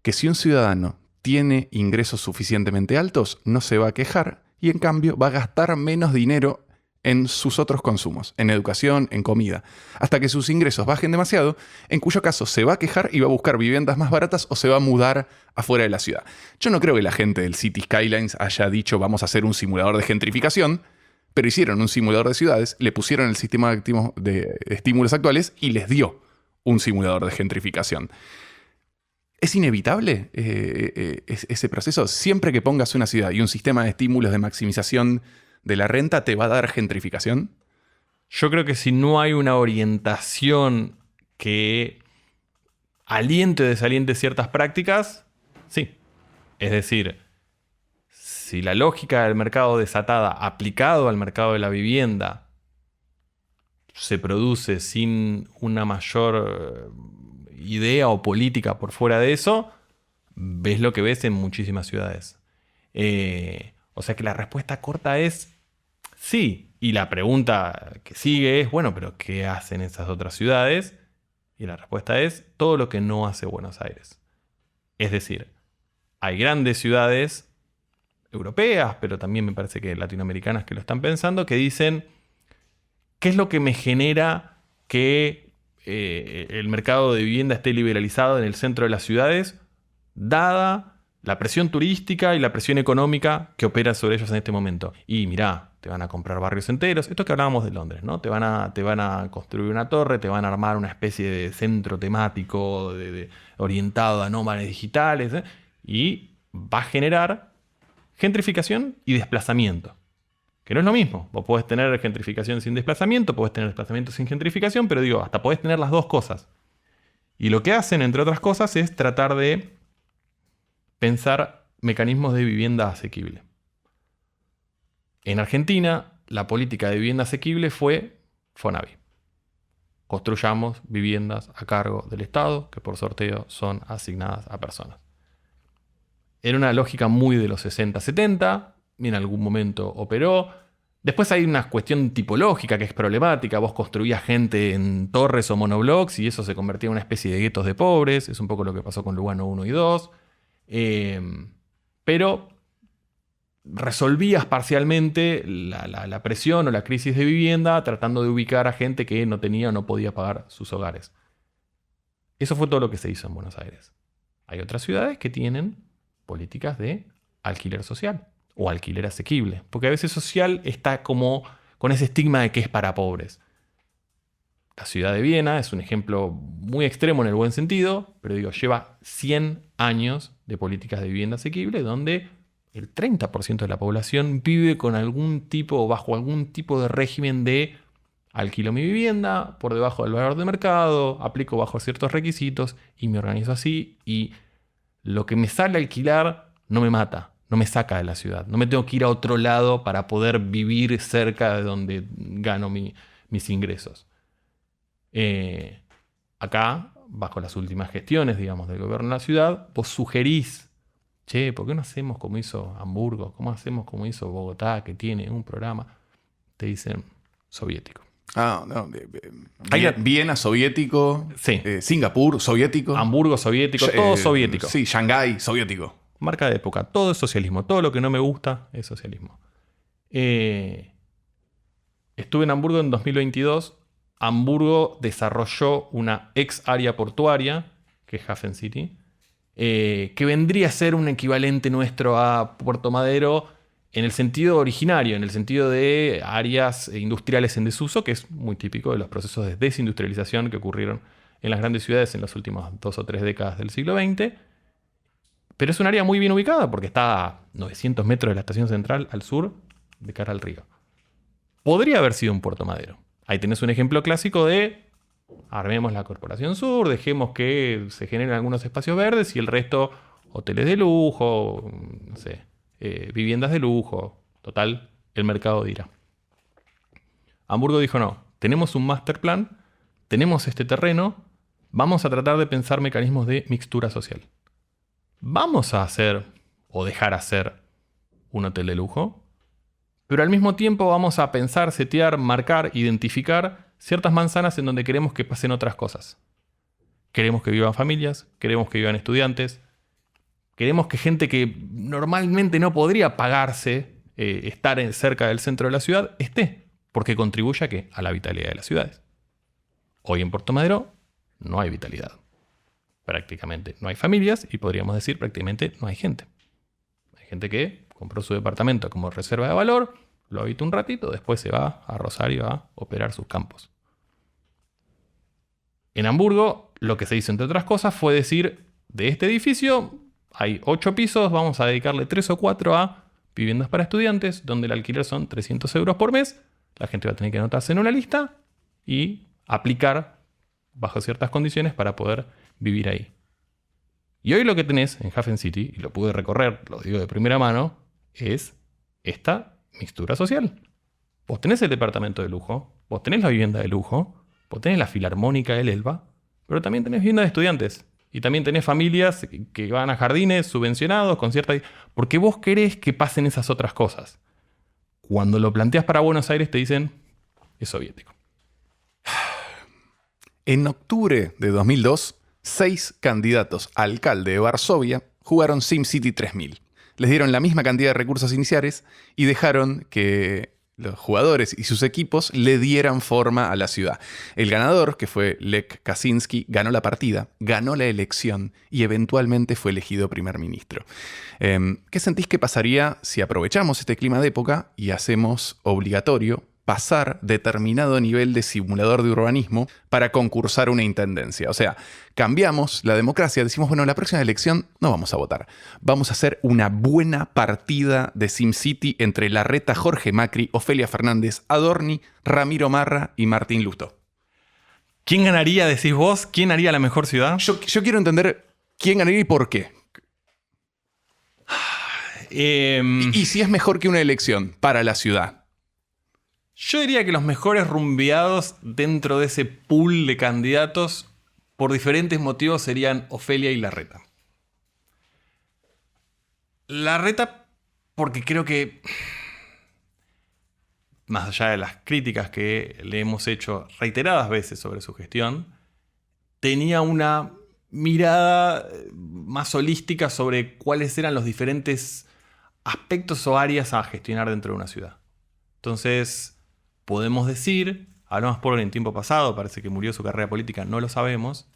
que si un ciudadano tiene ingresos suficientemente altos, no se va a quejar y en cambio va a gastar menos dinero en sus otros consumos, en educación, en comida, hasta que sus ingresos bajen demasiado, en cuyo caso se va a quejar y va a buscar viviendas más baratas o se va a mudar afuera de la ciudad. Yo no creo que la gente del City Skylines haya dicho vamos a hacer un simulador de gentrificación, pero hicieron un simulador de ciudades, le pusieron el sistema de estímulos actuales y les dio un simulador de gentrificación. ¿Es inevitable ese proceso? Siempre que pongas una ciudad y un sistema de estímulos de maximización de la renta, ¿te va a dar gentrificación? Yo creo que si no hay una orientación que aliente o desaliente ciertas prácticas, sí. Es decir, si la lógica del mercado desatada aplicado al mercado de la vivienda se produce sin una mayor idea o política por fuera de eso, ves lo que ves en muchísimas ciudades. O sea que la respuesta corta es sí. Y la pregunta que sigue es, bueno, pero ¿qué hacen esas otras ciudades? Y la respuesta es todo lo que no hace Buenos Aires. Es decir, hay grandes ciudades europeas, pero también me parece que latinoamericanas que lo están pensando, que dicen, ¿qué es lo que me genera que el mercado de vivienda esté liberalizado en el centro de las ciudades, dada la presión turística y la presión económica que opera sobre ellos en este momento? Y mirá, te van a comprar barrios enteros. Esto que hablábamos de Londres, ¿no? Te van a construir una torre, te van a armar una especie de centro temático orientado a nómades digitales, y va a generar gentrificación y desplazamiento. Que no es lo mismo. Vos podés tener gentrificación sin desplazamiento, podés tener desplazamiento sin gentrificación, pero digo, hasta podés tener las dos cosas. Y lo que hacen, entre otras cosas, es tratar de pensar mecanismos de vivienda asequible. En Argentina, la política de vivienda asequible fue Fonavi. Construyamos viviendas a cargo del Estado, que por sorteo son asignadas a personas. Era una lógica muy de los 60-70, en algún momento operó. Después hay una cuestión tipológica que es problemática. Vos construías gente en torres o monoblocks y eso se convertía en una especie de guetos de pobres. Es un poco lo que pasó con Lugano 1 y 2. Pero resolvías parcialmente la presión o la crisis de vivienda tratando de ubicar a gente que no tenía o no podía pagar sus hogares. Eso fue todo lo que se hizo en Buenos Aires. Hay otras ciudades que tienen políticas de alquiler social o alquiler asequible, porque a veces social está como con ese estigma de que es para pobres. La ciudad de Viena es un ejemplo muy extremo en el buen sentido, pero digo, lleva 100 años de políticas de vivienda asequible donde el 30% de la población vive con algún tipo o bajo algún tipo de régimen de alquilo mi vivienda por debajo del valor de mercado, aplico bajo ciertos requisitos y me organizo así, y lo que me sale a alquilar no me mata, no me saca de la ciudad. No me tengo que ir a otro lado para poder vivir cerca de donde gano mis ingresos. Acá, bajo las últimas gestiones, digamos, del gobierno de la ciudad, vos sugerís, che, ¿por qué no hacemos como hizo Hamburgo? ¿Cómo hacemos como hizo Bogotá, que tiene un programa? Te dicen soviético. Ah, no. Viena, soviético. Sí. Singapur, soviético. Hamburgo, soviético. Todo soviético. Sí, Shanghái, soviético. Marca de época. Todo es socialismo. Todo lo que no me gusta es socialismo. Estuve en Hamburgo en 2022. Hamburgo desarrolló una ex área portuaria, que es Hafen City, que vendría a ser un equivalente nuestro a Puerto Madero en el sentido originario, en el sentido de áreas industriales en desuso, que es muy típico de los procesos de desindustrialización que ocurrieron en las grandes ciudades en las últimas 2 o 3 décadas del siglo XX. Pero es un área muy bien ubicada porque está a 900 metros de la estación central al sur, de cara al río. Podría haber sido un Puerto Madero. Ahí tenés un ejemplo clásico de armemos la Corporación Sur, dejemos que se generen algunos espacios verdes y el resto hoteles de lujo, no sé, viviendas de lujo. Total, el mercado dirá. Hamburgo dijo no, tenemos un master plan, tenemos este terreno, vamos a tratar de pensar mecanismos de mixtura social. Vamos a hacer o dejar hacer un hotel de lujo, pero al mismo tiempo vamos a pensar, setear, marcar, identificar ciertas manzanas en donde queremos que pasen otras cosas. Queremos que vivan familias, queremos que vivan estudiantes, queremos que gente que normalmente no podría pagarse estar cerca del centro de la ciudad esté. Porque contribuye ¿a qué? A la vitalidad de las ciudades. Hoy en Puerto Madero no hay vitalidad. Prácticamente no hay familias y podríamos decir prácticamente no hay gente. Hay gente que compró su departamento como reserva de valor, lo habita un ratito, después se va a Rosario a operar sus campos. En Hamburgo, lo que se hizo, entre otras cosas, fue decir, de este edificio hay 8 pisos, vamos a dedicarle 3 o 4 a viviendas para estudiantes, donde el alquiler son 300 euros por mes. La gente va a tener que anotarse en una lista y aplicar bajo ciertas condiciones para poder vivir ahí. Y hoy lo que tenés en Hafen City, y lo pude recorrer, lo digo de primera mano, es esta mixtura social. Vos tenés el departamento de lujo, vos tenés la vivienda de lujo, vos tenés la filarmónica del Elba, pero también tenés vivienda de estudiantes. Y también tenés familias que van a jardines subvencionados con cierta... Porque vos querés que pasen esas otras cosas. Cuando lo planteas para Buenos Aires te dicen, es soviético. En octubre de 2002, 6 candidatos a alcalde de Varsovia jugaron SimCity 3000. Les dieron la misma cantidad de recursos iniciales y dejaron que los jugadores y sus equipos le dieran forma a la ciudad. El ganador, que fue Lech Kaczynski, ganó la partida, ganó la elección y eventualmente fue elegido primer ministro. ¿Qué sentís que pasaría si aprovechamos este clima de época y hacemos obligatorio pasar determinado nivel de simulador de urbanismo para concursar una intendencia? O sea, cambiamos la democracia, decimos, bueno, la próxima elección no vamos a votar. Vamos a hacer una buena partida de SimCity entre Larreta, Jorge Macri, Ofelia Fernández, Adorni, Ramiro Marra y Martín Lustó. ¿Quién ganaría, decís vos? ¿Quién haría la mejor ciudad? Yo quiero entender quién ganaría y por qué. Y si es mejor que una elección para la ciudad. Yo diría que los mejores rumbeados dentro de ese pool de candidatos por diferentes motivos serían Ofelia y Larreta. Larreta porque creo que, más allá de las críticas que le hemos hecho reiteradas veces sobre su gestión, tenía una mirada más holística sobre cuáles eran los diferentes aspectos o áreas a gestionar dentro de una ciudad. Entonces, podemos decir, hablamos por en tiempo pasado, parece que murió su carrera política, no lo sabemos,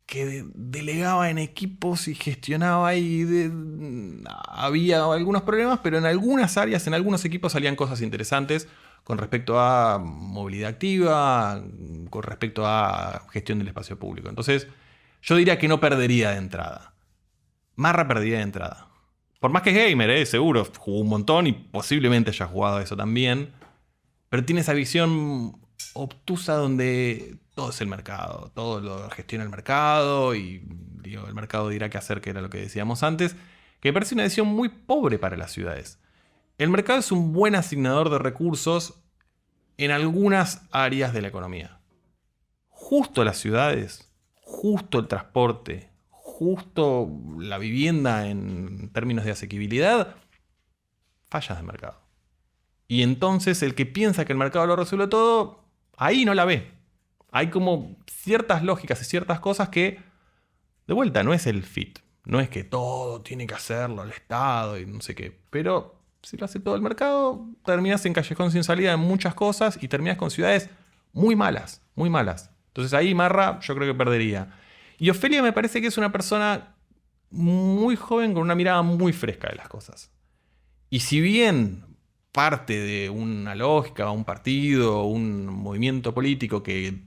que delegaba en equipos y gestionaba y había algunos problemas, pero en algunas áreas, en algunos equipos salían cosas interesantes con respecto a movilidad activa, con respecto a gestión del espacio público. Entonces, yo diría que no perdería de entrada. Marra perdería de entrada. Por más que es gamer, seguro, jugó un montón y posiblemente haya jugado eso también. Pero tiene esa visión obtusa donde todo es el mercado, todo lo gestiona el mercado y digo, el mercado dirá qué hacer, que era lo que decíamos antes, que me parece una decisión muy pobre para las ciudades. El mercado es un buen asignador de recursos en algunas áreas de la economía. Justo las ciudades, justo el transporte, justo la vivienda en términos de asequibilidad, fallas de mercado. Y entonces el que piensa que el mercado lo resuelve todo, ahí no la ve. Hay como ciertas lógicas y ciertas cosas que, de vuelta, no es el fit. No es que todo tiene que hacerlo el Estado y no sé qué. Pero si lo hace todo el mercado, terminas en callejón sin salida en muchas cosas y terminas con ciudades muy malas, muy malas. Entonces ahí Marra yo creo que perdería. Y Ofelia me parece que es una persona muy joven con una mirada muy fresca de las cosas. Y si bien parte de una lógica, un partido, un movimiento político que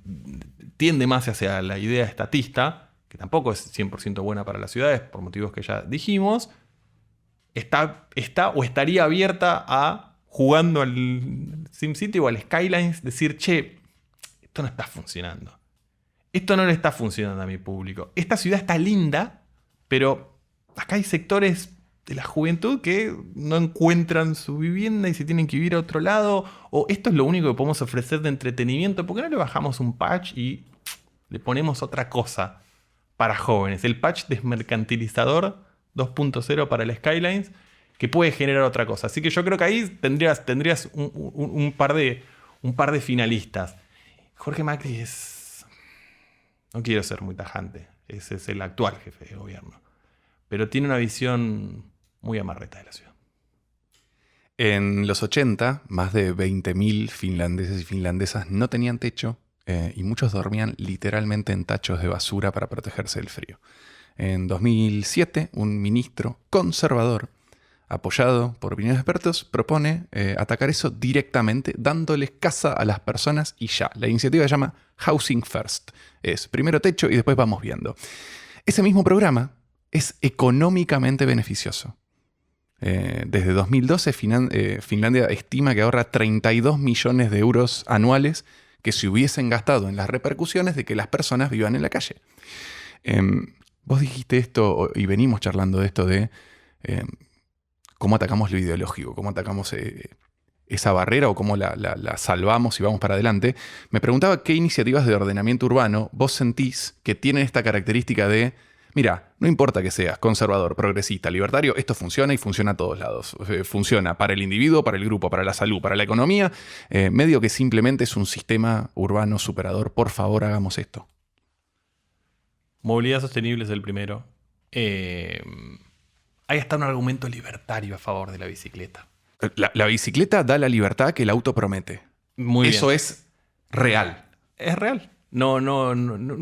tiende más hacia la idea estatista, que tampoco es 100% buena para las ciudades, por motivos que ya dijimos, está o estaría abierta a, jugando al SimCity o al Skylines, decir, che, esto no está funcionando. Esto no le está funcionando a mi público. Esta ciudad está linda, pero acá hay sectores de la juventud que no encuentran su vivienda y se tienen que vivir a otro lado, o esto es lo único que podemos ofrecer de entretenimiento, ¿por qué no le bajamos un patch y le ponemos otra cosa para jóvenes? El patch desmercantilizador 2.0 para el Skylines, que puede generar otra cosa. Así que yo creo que ahí tendrías un par de finalistas. Jorge Macri es... No quiero ser muy tajante, ese es el actual jefe de gobierno, pero tiene una visión muy amarreta de la ciudad. En los 80, más de 20.000 finlandeses y finlandesas no tenían techo y muchos dormían literalmente en tachos de basura para protegerse del frío. En 2007, un ministro conservador, apoyado por opiniones de expertos, propone atacar eso directamente, dándoles casa a las personas y ya. La iniciativa se llama Housing First. Es primero techo y después vamos viendo. Ese mismo programa es económicamente beneficioso. Desde 2012, Finlandia estima que ahorra 32 millones de euros anuales que se hubiesen gastado en las repercusiones de que las personas vivan en la calle. Vos dijiste esto, y venimos charlando de esto de cómo atacamos lo ideológico, cómo atacamos esa barrera o cómo la salvamos y vamos para adelante. Me preguntaba qué iniciativas de ordenamiento urbano vos sentís que tienen esta característica de: mira, no importa que seas conservador, progresista, libertario, esto funciona y funciona a todos lados. Funciona para el individuo, para el grupo, para la salud, para la economía. Medio que simplemente es un sistema urbano superador. Por favor, hagamos esto. Movilidad sostenible es el primero. Hay hasta un argumento libertario a favor de la bicicleta. La bicicleta da la libertad que el auto promete. Muy Eso bien. es real. Es real. No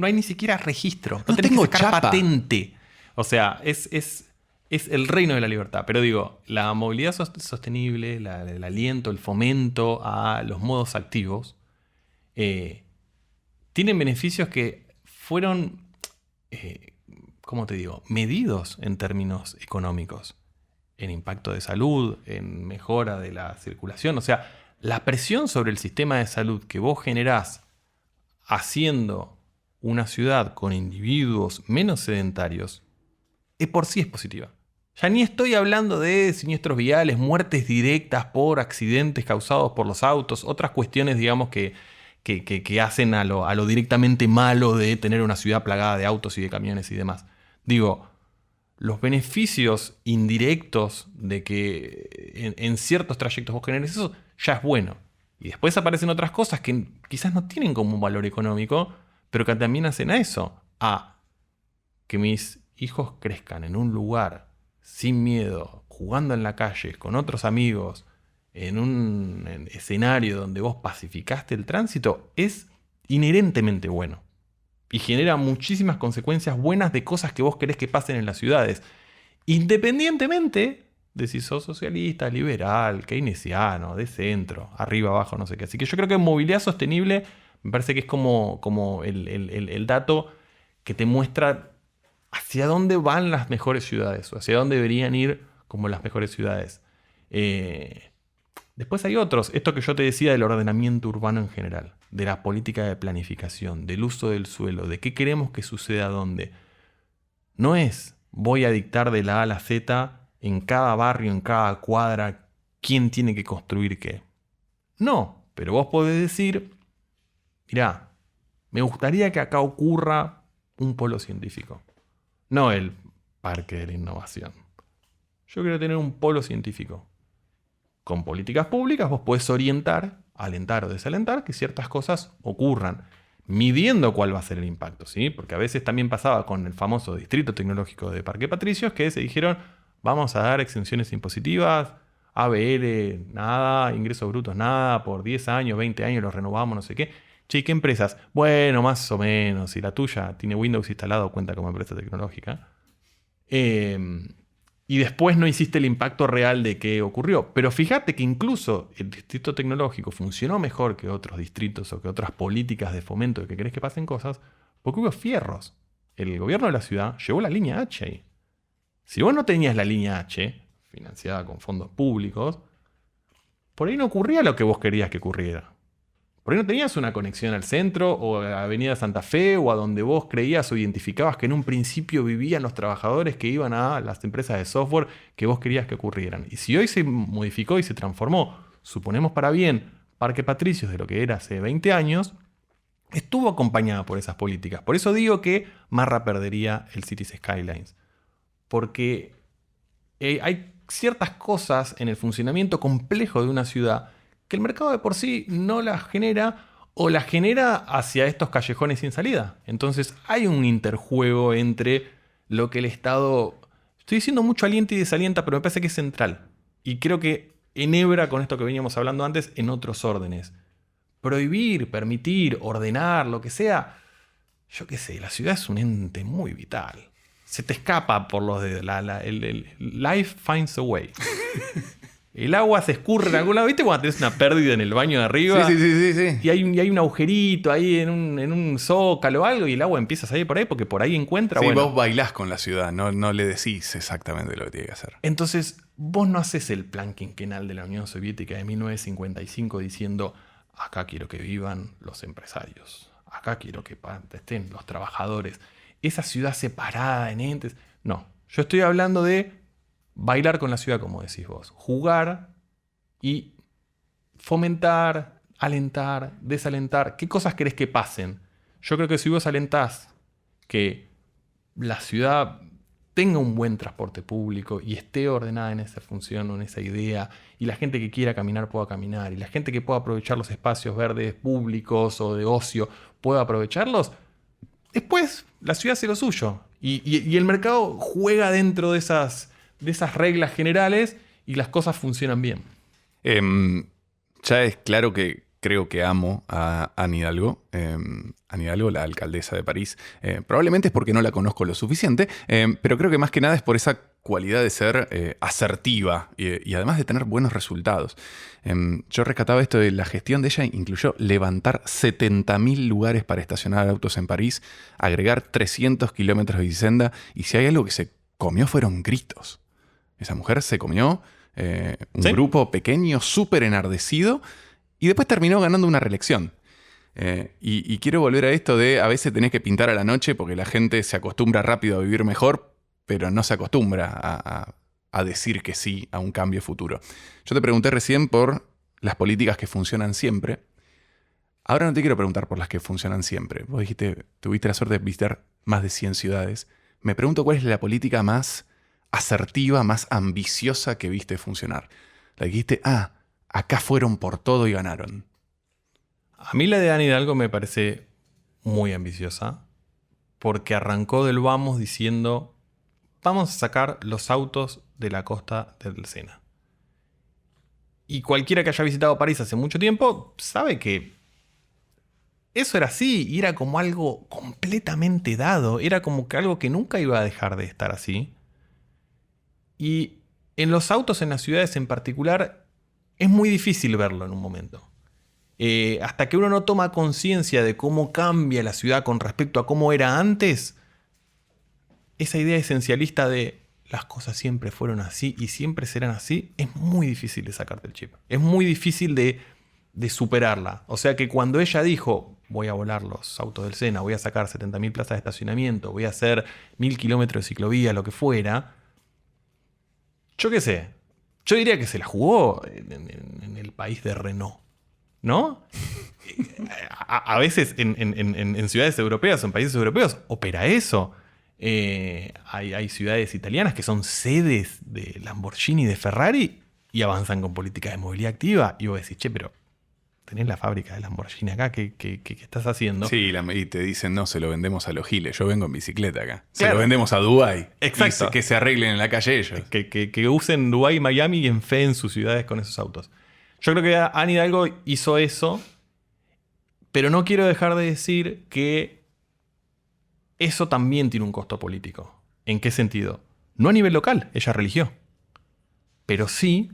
hay ni siquiera registro. No tenés tengo que sacar chapa. patente. O sea, es el reino de la libertad. Pero digo, la movilidad sostenible, el aliento, el fomento a los modos activos, tienen beneficios que fueron, ¿cómo te digo?, medidos en términos económicos. En impacto de salud, en mejora de la circulación. O sea, la presión sobre el sistema de salud que vos generás haciendo una ciudad con individuos menos sedentarios, por sí es positiva. Ya ni estoy hablando de siniestros viales, muertes directas por accidentes causados por los autos, otras cuestiones, digamos, que hacen a lo directamente malo de tener una ciudad plagada de autos y de camiones y demás. Digo, los beneficios indirectos de que en ciertos trayectos vos generes eso, ya es bueno. Y después aparecen otras cosas que quizás no tienen como un valor económico, pero que también hacen a eso. A que mis hijos crezcan en un lugar sin miedo, jugando en la calle, con otros amigos, en un escenario donde vos pacificaste el tránsito, es inherentemente bueno. Y genera muchísimas consecuencias buenas de cosas que vos querés que pasen en las ciudades. Independientemente de si sos socialista, liberal, keynesiano, de centro, arriba, abajo, no sé qué. Así que yo creo que movilidad sostenible me parece que es como el dato que te muestra hacia dónde van las mejores ciudades o hacia dónde deberían ir como las mejores ciudades. Después hay otros. Esto que yo te decía del ordenamiento urbano en general, de la política de planificación, del uso del suelo, de qué queremos que suceda dónde. No es voy a dictar de la A a la Z en cada barrio, en cada cuadra, quién tiene que construir qué. No, pero vos podés decir, mirá, me gustaría que acá ocurra un polo científico. No el parque de la innovación. Yo quiero tener un polo científico. Con políticas públicas vos podés orientar, alentar o desalentar que ciertas cosas ocurran, midiendo cuál va a ser el impacto, ¿sí? Porque a veces también pasaba con el famoso distrito tecnológico de Parque Patricios, que se dijeron, vamos a dar exenciones impositivas, ABL nada, ingresos brutos nada, por 10 años, 20 años los renovamos, no sé qué. Che, ¿qué empresas? Bueno, más o menos, si la tuya tiene Windows instalado, cuenta como empresa tecnológica. Y después no hiciste el impacto real de qué ocurrió. Pero fíjate que incluso el distrito tecnológico funcionó mejor que otros distritos o que otras políticas de fomento de que querés que pasen cosas, porque hubo fierros. El gobierno de la ciudad llevó la línea H ahí. Si vos no tenías la línea H, financiada con fondos públicos, por ahí no ocurría lo que vos querías que ocurriera. Por ahí no tenías una conexión al centro o a la Avenida Santa Fe o a donde vos creías o identificabas que en un principio vivían los trabajadores que iban a las empresas de software que vos querías que ocurrieran. Y si hoy se modificó y se transformó, suponemos para bien, Parque Patricios de lo que era hace 20 años, estuvo acompañada por esas políticas. Por eso digo que Marra perdería el Cities Skylines. Porque hay ciertas cosas en el funcionamiento complejo de una ciudad que el mercado de por sí no las genera o las genera hacia estos callejones sin salida. Entonces hay un interjuego entre lo que el Estado... Estoy diciendo mucho alienta y desalienta, pero me parece que es central. Y creo que enhebra con esto que veníamos hablando antes en otros órdenes. Prohibir, permitir, ordenar, lo que sea. Yo qué sé, la ciudad es un ente muy vital. Se te escapa por los dedos. El life finds a way. El agua se escurre en algún lado. ¿Viste cuando tenés una pérdida en el baño de arriba? Sí. Y hay un agujerito ahí en un zócalo o algo y el agua empieza a salir por ahí porque por ahí encuentra... Sí, bueno, vos bailás con la ciudad, no le decís exactamente lo que tiene que hacer. entonces, vos no haces el plan quinquenal de la Unión Soviética de 1955 diciendo, acá quiero que vivan los empresarios, acá quiero que estén los trabajadores, esa ciudad separada en entes. No, yo estoy hablando de bailar con la ciudad, como decís vos, jugar y fomentar, alentar, desalentar. ¿Qué cosas querés que pasen? Yo creo que si vos alentás que la ciudad tenga un buen transporte público y esté ordenada en esa función o en esa idea, y la gente que quiera caminar pueda caminar, y la gente que pueda aprovechar los espacios verdes públicos o de ocio pueda aprovecharlos, después la ciudad hace lo suyo. Y el mercado juega dentro de esas reglas generales y las cosas funcionan bien. Ya es claro que creo que amo a Anne Hidalgo. Anne Hidalgo, la alcaldesa de París. Probablemente es porque no la conozco lo suficiente, pero creo que más que nada es por esa cualidad de ser asertiva y además de tener buenos resultados. Yo rescataba esto de la gestión de ella, incluyó levantar 70.000 lugares para estacionar autos en París, agregar 300 kilómetros de bicicenda, y si hay algo que se comió fueron gritos. Esa mujer se comió un grupo pequeño, súper enardecido, y después terminó ganando una reelección. Y quiero volver a esto de a veces tenés que pintar a la noche porque la gente se acostumbra rápido a vivir mejor, pero no se acostumbra a decir que sí a un cambio futuro. Yo te pregunté recién por las políticas que funcionan siempre. Ahora no te quiero preguntar por las que funcionan siempre. Vos dijiste, tuviste la suerte de visitar más de 100 ciudades. Me pregunto cuál es la política más asertiva, más ambiciosa que viste funcionar. La que dijiste, acá fueron por todo y ganaron. A mí la de Anne Hidalgo me parece muy ambiciosa porque arrancó del vamos diciendo vamos a sacar los autos de la costa del Sena. Y cualquiera que haya visitado París hace mucho tiempo sabe que eso era así y era como algo completamente dado. Era como que algo que nunca iba a dejar de estar así. Y en los autos en las ciudades en particular es muy difícil verlo en un momento. Hasta que uno no toma conciencia de cómo cambia la ciudad con respecto a cómo era antes, esa idea esencialista de las cosas siempre fueron así y siempre serán así, es muy difícil de sacarte el chip. Es muy difícil de superarla. O sea que cuando ella dijo, voy a volar los autos del Sena, voy a sacar 70.000 plazas de estacionamiento, voy a hacer 1.000 kilómetros de ciclovía, lo que fuera, yo qué sé, yo diría que se la jugó en el país de Renault, ¿no? A veces en ciudades europeas o en países europeos opera eso. Hay ciudades italianas que son sedes de Lamborghini y de Ferrari y avanzan con políticas de movilidad activa. Y vos decís, che, pero tenés la fábrica de Lamborghini acá, ¿qué estás haciendo? Sí, y te dicen, no, se lo vendemos a los giles. Yo vengo en bicicleta acá. Se Claro. lo vendemos a Dubái. Exacto. Que se arreglen en la calle ellos. Que usen Dubái y Miami y en fe en sus ciudades con esos autos. Yo creo que Anne Hidalgo hizo eso, pero no quiero dejar de decir que eso también tiene un costo político. ¿En qué sentido? No a nivel local, ella religió, pero sí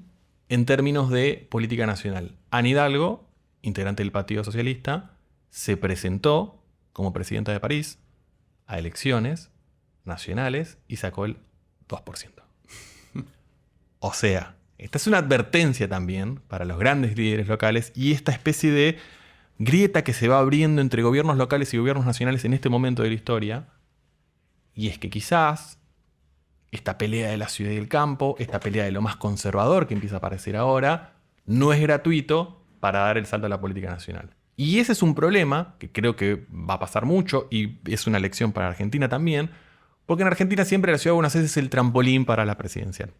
en términos de política nacional. Anne Hidalgo, integrante del Partido Socialista, se presentó como presidenta de París a elecciones nacionales y sacó el 2%. O sea, esta es una advertencia también para los grandes líderes locales y esta especie de grieta que se va abriendo entre gobiernos locales y gobiernos nacionales en este momento de la historia. Y es que quizás esta pelea de la ciudad y el campo, esta pelea de lo más conservador que empieza a aparecer ahora, no es gratuito para dar el salto a la política nacional. Y ese es un problema que creo que va a pasar mucho y es una lección para Argentina también, porque en Argentina siempre la ciudad de Buenos Aires es el trampolín para la presidencial.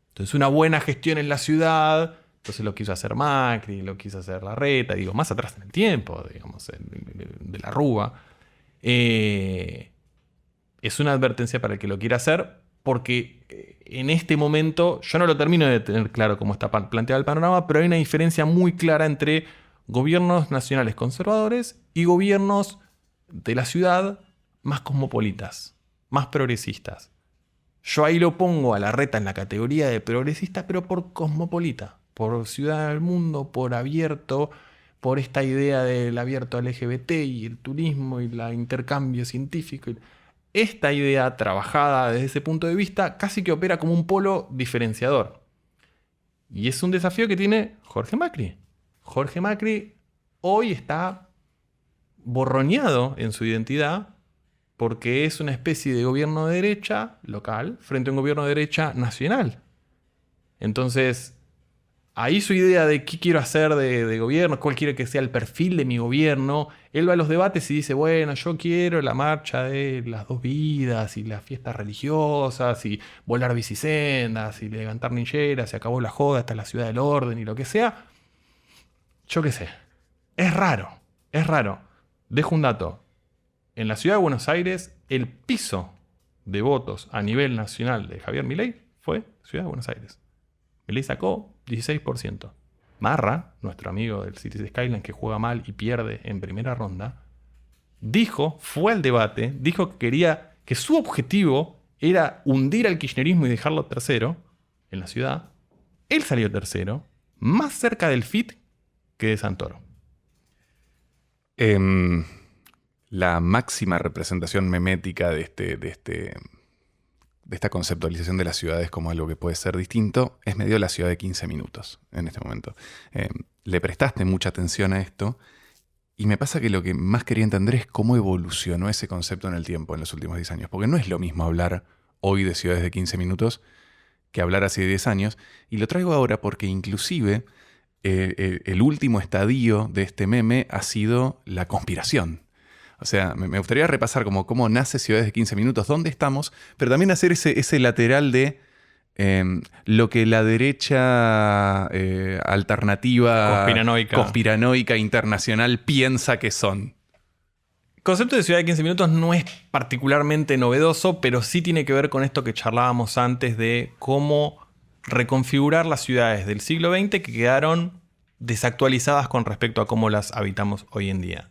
Entonces una buena gestión en la ciudad, entonces lo quiso hacer Macri, lo quiso hacer Larreta, digo, más atrás en el tiempo, digamos, de la Rúa. Es una advertencia para el que lo quiera hacer, porque en este momento, yo no lo termino de tener claro cómo está planteado el panorama, pero hay una diferencia muy clara entre gobiernos nacionales conservadores y gobiernos de la ciudad más cosmopolitas, más progresistas. Yo ahí lo pongo a Larreta en la categoría de progresista, pero por cosmopolita, por ciudad del mundo, por abierto, por esta idea del abierto al LGBT y el turismo y el intercambio científico. Esta idea trabajada desde ese punto de vista casi que opera como un polo diferenciador. Y es un desafío que tiene Jorge Macri. Jorge Macri hoy está borroneado en su identidad porque es una especie de gobierno de derecha local frente a un gobierno de derecha nacional. Entonces, ahí su idea de qué quiero hacer de gobierno, cuál quiero que sea el perfil de mi gobierno, él va a los debates y dice, bueno, yo quiero la marcha de las dos vidas y las fiestas religiosas y volar bicisendas y levantar nincheras, se acabó la joda hasta la ciudad del orden y lo que sea. Yo qué sé. Es raro. Dejo un dato. En la ciudad de Buenos Aires, el piso de votos a nivel nacional de Javier Milei fue Ciudad de Buenos Aires. Milei sacó 16%. Marra, nuestro amigo del Cities Skyline que juega mal y pierde en primera ronda, fue al debate, dijo que quería, que su objetivo era hundir al kirchnerismo y dejarlo tercero en la ciudad. Él salió tercero, más cerca del FIT que de Santoro. La máxima representación memética de esta conceptualización de las ciudades como algo que puede ser distinto es medio la ciudad de 15 minutos en este momento. Le prestaste mucha atención a esto y me pasa que lo que más quería entender es cómo evolucionó ese concepto en el tiempo en los últimos 10 años. Porque no es lo mismo hablar hoy de ciudades de 15 minutos que hablar hace 10 años. Y lo traigo ahora porque inclusive el último estadio de este meme ha sido la conspiración. O sea, me gustaría repasar cómo nace Ciudades de 15 minutos, dónde estamos, pero también hacer ese lateral de lo que la derecha alternativa conspiranoica internacional piensa que son. El concepto de ciudad de 15 minutos no es particularmente novedoso, pero sí tiene que ver con esto que charlábamos antes de cómo reconfigurar las ciudades del siglo XX que quedaron desactualizadas con respecto a cómo las habitamos hoy en día.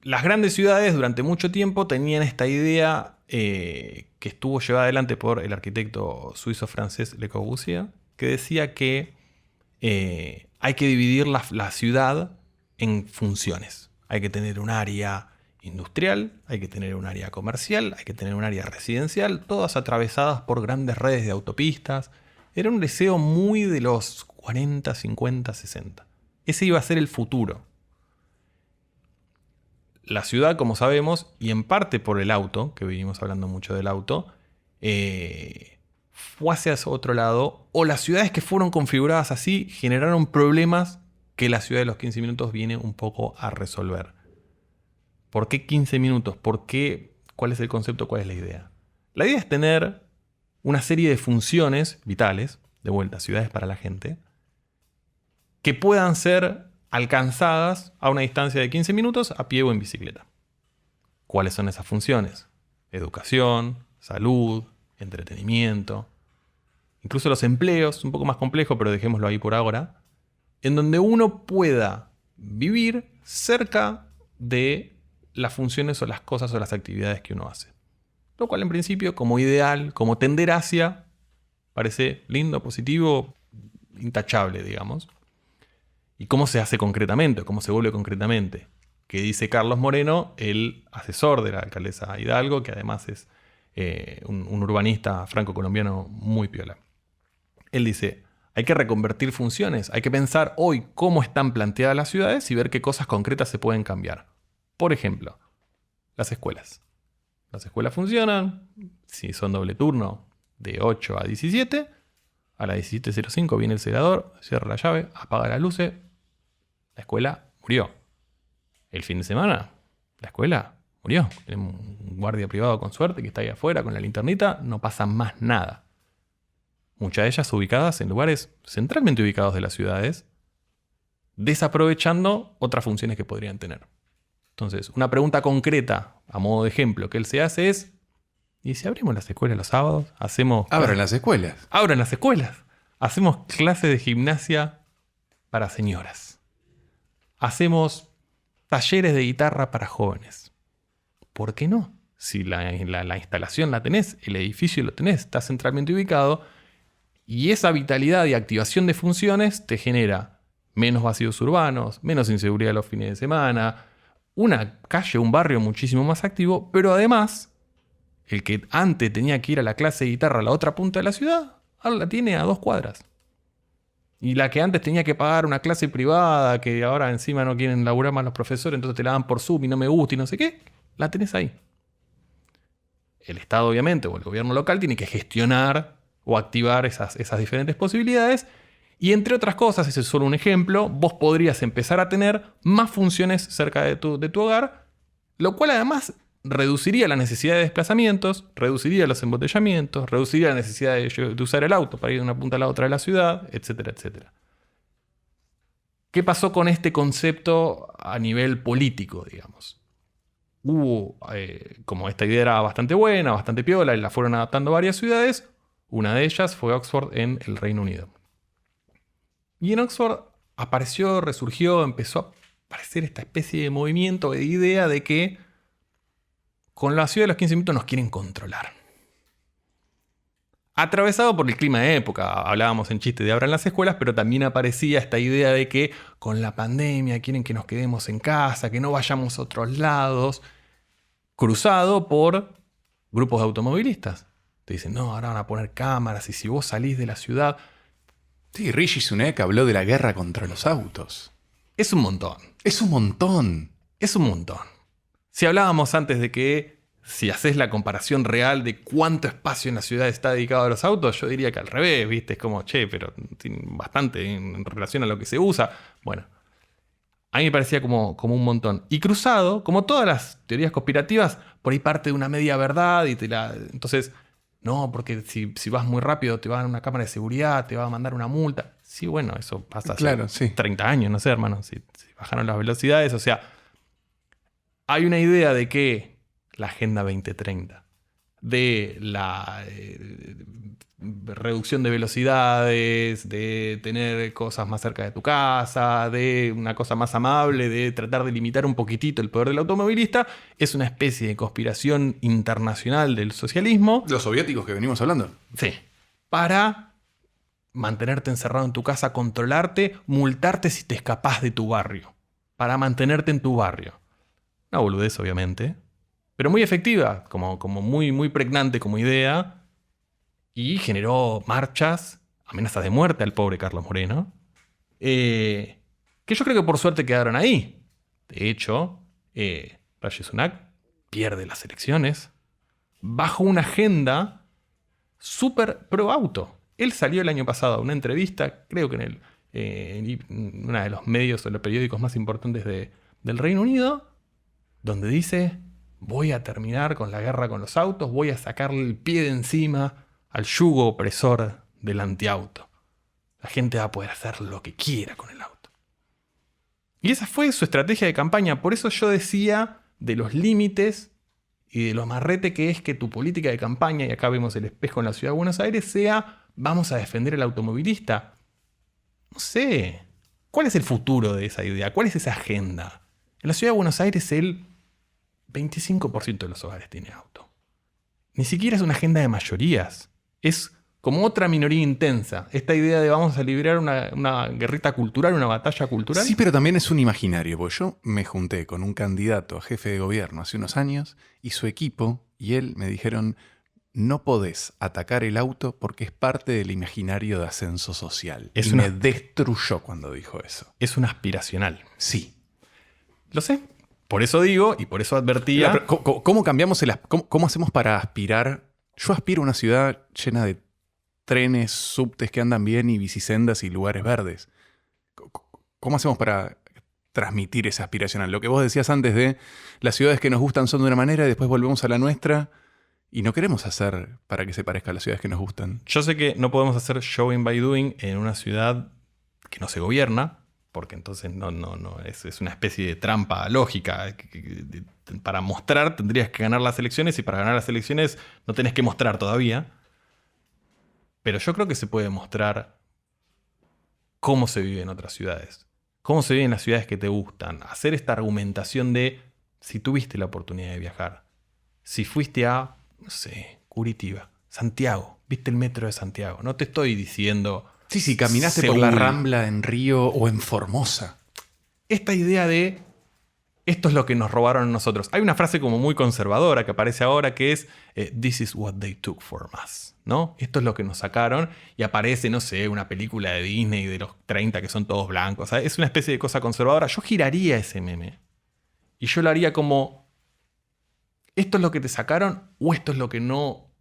Las grandes ciudades durante mucho tiempo tenían esta idea que estuvo llevada adelante por el arquitecto suizo-francés Le Corbusier, que decía que hay que dividir la ciudad en funciones. Hay que tener un área industrial, hay que tener un área comercial, hay que tener un área residencial, todas atravesadas por grandes redes de autopistas. Era un deseo muy de los 40, 50, 60. Ese iba a ser el futuro. La ciudad, como sabemos, y en parte por el auto, que venimos hablando mucho del auto, fue hacia otro lado, o las ciudades que fueron configuradas así generaron problemas que la ciudad de los 15 minutos viene un poco a resolver. ¿Por qué 15 minutos? ¿Por qué? ¿Cuál es el concepto? ¿Cuál es la idea? La idea es tener una serie de funciones vitales, de vuelta, ciudades para la gente, que puedan ser alcanzadas a una distancia de 15 minutos a pie o en bicicleta. ¿Cuáles son esas funciones? Educación, salud, entretenimiento, incluso los empleos, un poco más complejo, pero dejémoslo ahí por ahora, en donde uno pueda vivir cerca de las funciones o las cosas o las actividades que uno hace. Lo cual en principio, como ideal, como tender hacia, parece lindo, positivo, intachable, digamos. ¿Y cómo se hace concretamente? ¿Cómo se vuelve concretamente? Que dice Carlos Moreno, el asesor de la alcaldesa Hidalgo, que además es un urbanista franco-colombiano muy piola. Él dice, hay que reconvertir funciones, hay que pensar hoy cómo están planteadas las ciudades y ver qué cosas concretas se pueden cambiar. Por ejemplo, las escuelas. Las escuelas funcionan, si son doble turno, de 8 a 17. A las 17:05 viene el celador, cierra la llave, apaga las luces. La escuela murió. El fin de semana, la escuela murió. Tenemos un guardia privado con suerte que está ahí afuera con la linternita, no pasa más nada. Muchas de ellas ubicadas en lugares centralmente ubicados de las ciudades, desaprovechando otras funciones que podrían tener. Entonces, una pregunta concreta, a modo de ejemplo, que él se hace es, Y si abrimos las escuelas los sábados, hacemos... Abran las escuelas. Abran las escuelas. Hacemos clases de gimnasia para señoras. Hacemos talleres de guitarra para jóvenes. ¿Por qué no? Si la instalación la tenés, el edificio lo tenés, está centralmente ubicado, y esa vitalidad y activación de funciones te genera menos vacíos urbanos, menos inseguridad los fines de semana, una calle, un barrio muchísimo más activo, pero además, el que antes tenía que ir a la clase de guitarra a la otra punta de la ciudad, ahora la tiene a 2 cuadras. Y la que antes tenía que pagar una clase privada, que ahora encima no quieren laburar más los profesores, entonces te la dan por Zoom y no me gusta y no sé qué, la tenés ahí. El Estado, obviamente, o el gobierno local tiene que gestionar o activar esas diferentes posibilidades. Y entre otras cosas, ese es solo un ejemplo, vos podrías empezar a tener más funciones cerca de tu hogar, lo cual además reduciría la necesidad de desplazamientos, reduciría los embotellamientos, reduciría la necesidad de usar el auto para ir de una punta a la otra de la ciudad, etcétera, etcétera. ¿Qué pasó con este concepto a nivel político, digamos? Hubo, como esta idea era bastante buena, bastante piola, y la fueron adaptando varias ciudades, una de ellas fue Oxford en el Reino Unido. Y en Oxford apareció, resurgió, empezó a aparecer esta especie de movimiento, de idea de que con la ciudad de los 15 minutos nos quieren controlar. Atravesado por el clima de época, hablábamos en chiste de abran las escuelas, pero también aparecía esta idea de que con la pandemia quieren que nos quedemos en casa, que no vayamos a otros lados, cruzado por grupos de automovilistas. Te dicen, no, ahora van a poner cámaras y si vos salís de la ciudad... Sí, Rishi Sunak habló de la guerra contra los autos. Es un montón. Es un montón. Es un montón. Si hablábamos antes de que si haces la comparación real de cuánto espacio en la ciudad está dedicado a los autos, yo diría que al revés, ¿viste? Es como, che, pero tiene bastante en relación a lo que se usa. Bueno, a mí me parecía como un montón. Y cruzado, como todas las teorías conspirativas, por ahí parte de una media verdad y entonces, no, porque si vas muy rápido te va a dar una cámara de seguridad, te va a mandar una multa. Sí, bueno, eso pasa hace 30 años, no sé, hermano, si bajaron las velocidades, o sea... Hay una idea de que la Agenda 2030, de la reducción de velocidades, de tener cosas más cerca de tu casa, de una cosa más amable, de tratar de limitar un poquitito el poder del automovilista, es una especie de conspiración internacional del socialismo. Los soviéticos que venimos hablando. Sí. Para mantenerte encerrado en tu casa, controlarte, multarte si te escapás de tu barrio. Para mantenerte en tu barrio. Una boludez, obviamente, pero muy efectiva, como muy, muy pregnante como idea, y generó marchas, amenazas de muerte al pobre Carlos Moreno, que yo creo que por suerte quedaron ahí. De hecho, Rishi Sunak pierde las elecciones bajo una agenda súper pro auto. Él salió el año pasado a una entrevista, creo que en uno de los medios o los periódicos más importantes del Reino Unido, donde dice, voy a terminar con la guerra con los autos, voy a sacarle el pie de encima al yugo opresor del antiauto. La gente va a poder hacer lo que quiera con el auto. Y esa fue su estrategia de campaña. Por eso yo decía de los límites y de lo amarrete que es que tu política de campaña, y acá vemos el espejo en la ciudad de Buenos Aires, sea, vamos a defender al automovilista. No sé, ¿cuál es el futuro de esa idea? ¿Cuál es esa agenda? En la ciudad de Buenos Aires el 25% de los hogares tiene auto. Ni siquiera es una agenda de mayorías. Es como otra minoría intensa. Esta idea de vamos a librar una guerrita cultural, una batalla cultural. Sí, pero también es un imaginario. Porque yo me junté con un candidato a jefe de gobierno hace unos años y su equipo y él me dijeron, no podés atacar el auto porque es parte del imaginario de ascenso social. Me destruyó cuando dijo eso. Es un aspiracional. Sí. Lo sé. Por eso digo y por eso advertía. ¿Cómo cambiamos cómo hacemos para aspirar? Yo aspiro a una ciudad llena de trenes, subtes que andan bien y bicisendas y lugares verdes. ¿Cómo hacemos para transmitir esa aspiracional? Lo que vos decías antes de las ciudades que nos gustan son de una manera y después volvemos a la nuestra y no queremos hacer para que se parezca a las ciudades que nos gustan. Yo sé que no podemos hacer showing by doing en una ciudad que no se gobierna, porque entonces no es una especie de trampa lógica. Para mostrar tendrías que ganar las elecciones y para ganar las elecciones no tenés que mostrar todavía. Pero yo creo que se puede mostrar cómo se vive en otras ciudades. Cómo se vive en las ciudades que te gustan. Hacer esta argumentación de si tuviste la oportunidad de viajar. Si fuiste a, no sé, Curitiba, Santiago. Viste el metro de Santiago. No te estoy diciendo... Sí, caminaste por la Rambla en Río o en Formosa. Esta idea de esto es lo que nos robaron a nosotros. Hay una frase como muy conservadora que aparece ahora que es This is what they took from us, ¿no? Esto es lo que nos sacaron y aparece, no sé, una película de Disney de los 30 que son todos blancos. ¿Sabes? Es una especie de cosa conservadora. Yo giraría ese meme y yo lo haría como esto es lo que te sacaron o esto es lo que no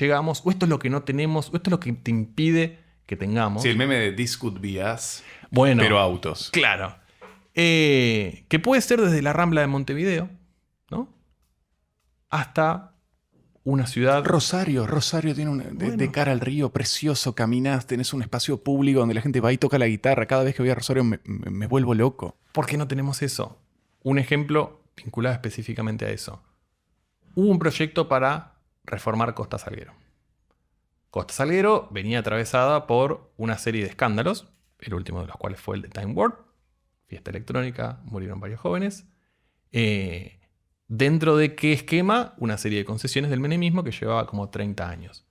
llegamos o esto es lo que no tenemos o esto es lo que te impide que tengamos. Sí, el meme de This Could Be Us, bueno, pero autos. Claro. Que puede ser desde la Rambla de Montevideo, ¿no? Hasta una ciudad... Rosario tiene de cara al río, precioso, caminás, tenés un espacio público donde la gente va y toca la guitarra. Cada vez que voy a Rosario me vuelvo loco. ¿Por qué no tenemos eso? Un ejemplo vinculado específicamente a eso. Hubo un proyecto para reformar Costa Salguero. Costa Salguero venía atravesada por una serie de escándalos, el último de los cuales fue el de Time Warp, fiesta electrónica, murieron varios jóvenes. ¿Dentro de qué esquema? Una serie de concesiones del menemismo que llevaba como 30 años.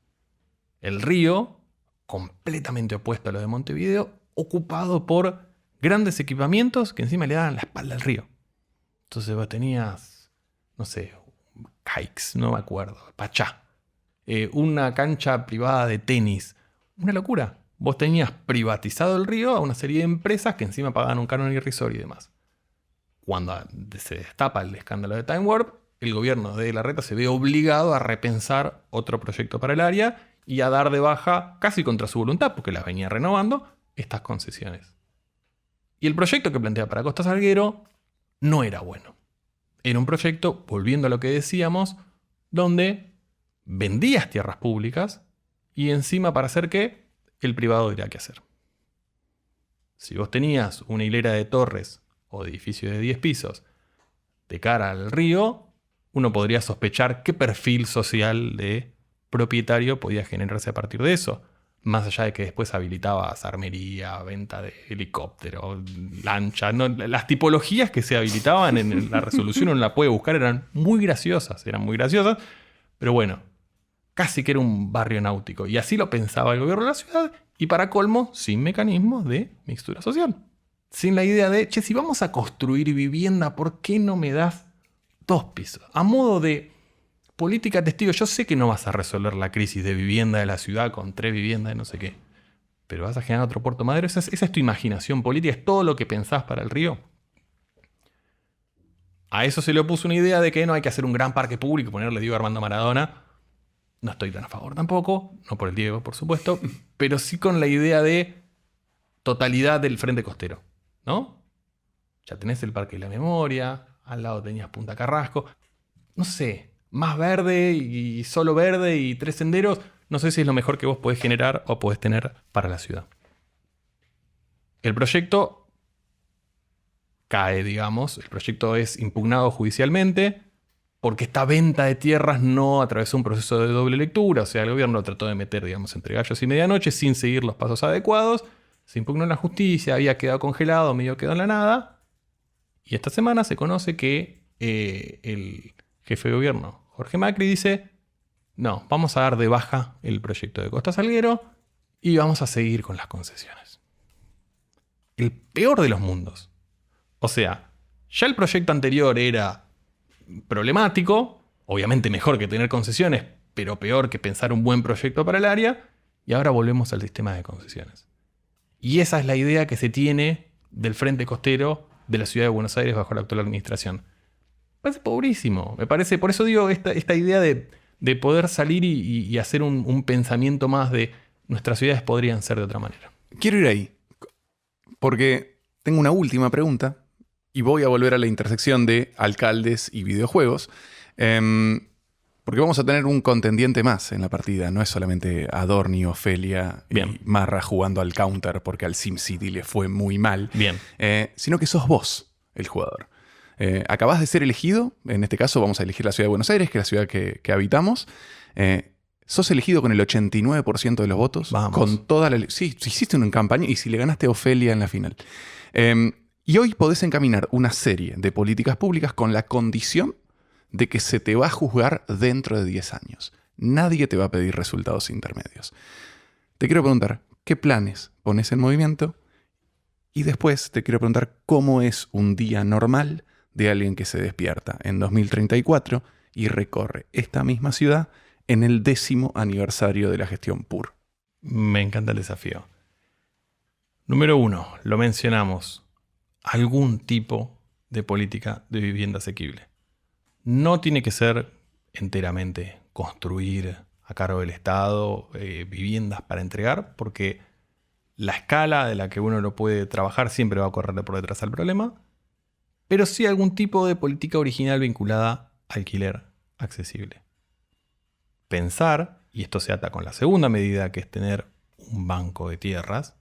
El río, completamente opuesto a lo de Montevideo, ocupado por grandes equipamientos que encima le daban la espalda al río. Entonces vos tenías, no sé, kikes, no me acuerdo, Pachá. Una cancha privada de tenis. Una locura. Vos tenías privatizado el río a una serie de empresas que encima pagaban un canon irrisorio y demás. Cuando se destapa el escándalo de Time Warp, el gobierno de Larreta se ve obligado a repensar otro proyecto para el área y a dar de baja, casi contra su voluntad, porque las venía renovando, estas concesiones. Y el proyecto que plantea para Costa Salguero no era bueno. Era un proyecto, volviendo a lo que decíamos, donde vendías tierras públicas y encima para hacer qué, el privado dirá qué hacer. Si vos tenías una hilera de torres o de edificios de 10 pisos de cara al río, uno podría sospechar qué perfil social de propietario podía generarse a partir de eso. Más allá de que después habilitabas armería, venta de helicóptero, lancha. No, las tipologías que se habilitaban en la resolución, uno la puede buscar, eran muy graciosas. Pero bueno, casi que era un barrio náutico. Y así lo pensaba el gobierno de la ciudad. Y para colmo, sin mecanismos de mixtura social. Sin la idea de, che, si vamos a construir vivienda, ¿por qué no me das 2 pisos? A modo de política testigo, yo sé que no vas a resolver la crisis de vivienda de la ciudad con 3 viviendas de no sé qué. Pero vas a generar otro Puerto Madero. Esa es tu imaginación política, es todo lo que pensás para el río. A eso se le opuso una idea de que no hay que hacer un gran parque público, ponerle Diego Armando Maradona. No estoy tan a favor tampoco, no por el Diego, por supuesto, pero sí con la idea de totalidad del frente costero, ¿no? Ya tenés el Parque de la Memoria, al lado tenías Punta Carrasco, no sé, más verde y solo verde y 3 senderos, no sé si es lo mejor que vos podés generar o podés tener para la ciudad. El proyecto cae, digamos, el proyecto es impugnado judicialmente, porque esta venta de tierras no atravesó un proceso de doble lectura, o sea, el gobierno lo trató de meter, digamos, entre gallos y medianoche sin seguir los pasos adecuados, se impugnó en la justicia, había quedado congelado, medio quedó en la nada, y esta semana se conoce que el jefe de gobierno, Jorge Macri, dice, no, vamos a dar de baja el proyecto de Costa Salguero y vamos a seguir con las concesiones. El peor de los mundos. O sea, ya el proyecto anterior era problemático, obviamente mejor que tener concesiones, pero peor que pensar un buen proyecto para el área, y ahora volvemos al sistema de concesiones. Y esa es la idea que se tiene del frente costero de la ciudad de Buenos Aires bajo la actual administración. Me parece pobrísimo, me parece, por eso digo esta idea de poder salir y hacer un pensamiento más de nuestras ciudades podrían ser de otra manera. Quiero ir ahí, porque tengo una última pregunta. Y voy a volver a la intersección de alcaldes y videojuegos. Porque vamos a tener un contendiente más en la partida. No es solamente Adorni, Ofelia Bien. y Marra jugando al counter porque al SimCity le fue muy mal. Bien. Sino que sos vos el jugador. Acabás de ser elegido. En este caso vamos a elegir la ciudad de Buenos Aires, que es la ciudad que habitamos. Sos elegido con el 89% de los votos. Vamos. Con toda la... Sí, hiciste una campaña y si le ganaste a Ofelia en la final. Y hoy podés encaminar una serie de políticas públicas con la condición de que se te va a juzgar dentro de 10 años. Nadie te va a pedir resultados intermedios. Te quiero preguntar, ¿qué planes pones en movimiento? Y después te quiero preguntar cómo es un día normal de alguien que se despierta en 2034 y recorre esta misma ciudad en el 10º aniversario de la gestión PUR. Me encanta el desafío. Número 1, lo mencionamos. Algún tipo de política de vivienda asequible. No tiene que ser enteramente construir a cargo del Estado viviendas para entregar, porque la escala de la que uno lo puede trabajar siempre va a correr por detrás al problema, pero sí algún tipo de política original vinculada a alquiler accesible. Pensar, y esto se ata con la segunda medida, que es tener un banco de tierras,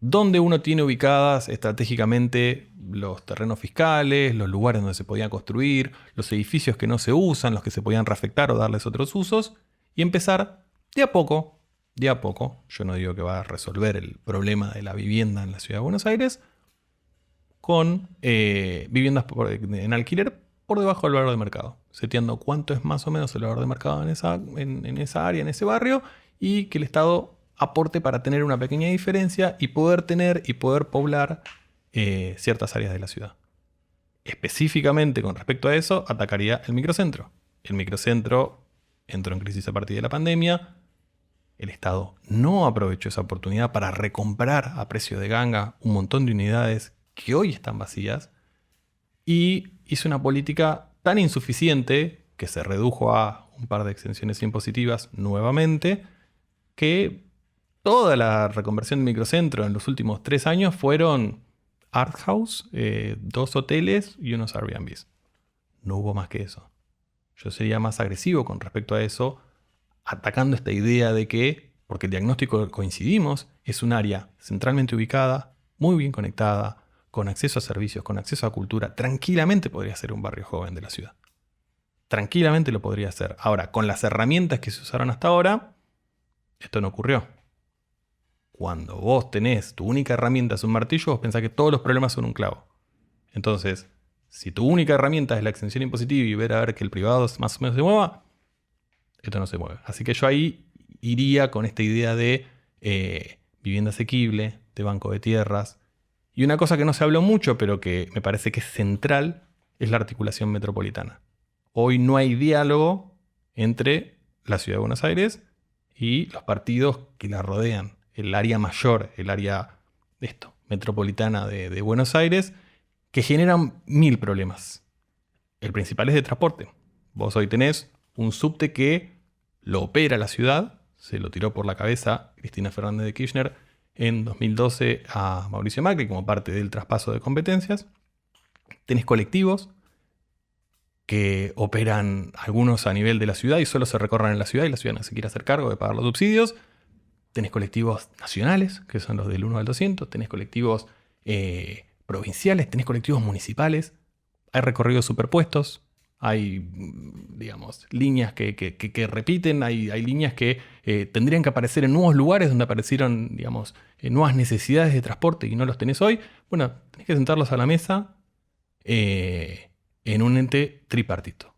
donde uno tiene ubicadas estratégicamente los terrenos fiscales, los lugares donde se podían construir, los edificios que no se usan, los que se podían reafectar o darles otros usos, y empezar de a poco, yo no digo que va a resolver el problema de la vivienda en la ciudad de Buenos Aires, con viviendas en alquiler por debajo del valor de mercado, seteando cuánto es más o menos el valor de mercado en esa área, en ese barrio, y que el Estado aporte para tener una pequeña diferencia y poder tener y poder poblar ciertas áreas de la ciudad. Específicamente con respecto a eso, atacaría el microcentro. El microcentro entró en crisis a partir de la pandemia. El Estado no aprovechó esa oportunidad para recomprar a precio de ganga un montón de unidades que hoy están vacías y hizo una política tan insuficiente que se redujo a un par de exenciones impositivas nuevamente, que toda la reconversión del microcentro en los últimos 3 años fueron art house, 2 hoteles y unos Airbnbs. No hubo más que eso. Yo sería más agresivo con respecto a eso, atacando esta idea de que, porque el diagnóstico coincidimos, es un área centralmente ubicada, muy bien conectada, con acceso a servicios, con acceso a cultura. Tranquilamente podría ser un barrio joven de la ciudad. Tranquilamente lo podría ser. Ahora, con las herramientas que se usaron hasta ahora, esto no ocurrió. Cuando vos tenés tu única herramienta es un martillo, vos pensás que todos los problemas son un clavo. Entonces, si tu única herramienta es la exención impositiva y ver a ver que el privado más o menos se mueva, esto no se mueve. Así que yo ahí iría con esta idea de vivienda asequible, de banco de tierras. Y una cosa que no se habló mucho, pero que me parece que es central, es la articulación metropolitana. Hoy no hay diálogo entre la ciudad de Buenos Aires y los partidos que la rodean. El área mayor, el área metropolitana de Buenos Aires, que generan 1000 problemas. El principal es de transporte. Vos hoy tenés un subte que lo opera la ciudad, se lo tiró por la cabeza Cristina Fernández de Kirchner en 2012 a Mauricio Macri como parte del traspaso de competencias. Tenés colectivos que operan algunos a nivel de la ciudad y solo se recorran en la ciudad y la ciudad no se quiere hacer cargo de pagar los subsidios. Tenés colectivos nacionales, que son los del 1 al 200. Tenés colectivos provinciales, tenés colectivos municipales. Hay recorridos superpuestos. Hay, digamos, líneas que repiten. Hay líneas que tendrían que aparecer en nuevos lugares donde aparecieron, digamos, nuevas necesidades de transporte y no los tenés hoy. Bueno, tenés que sentarlos a la mesa en un ente tripartito,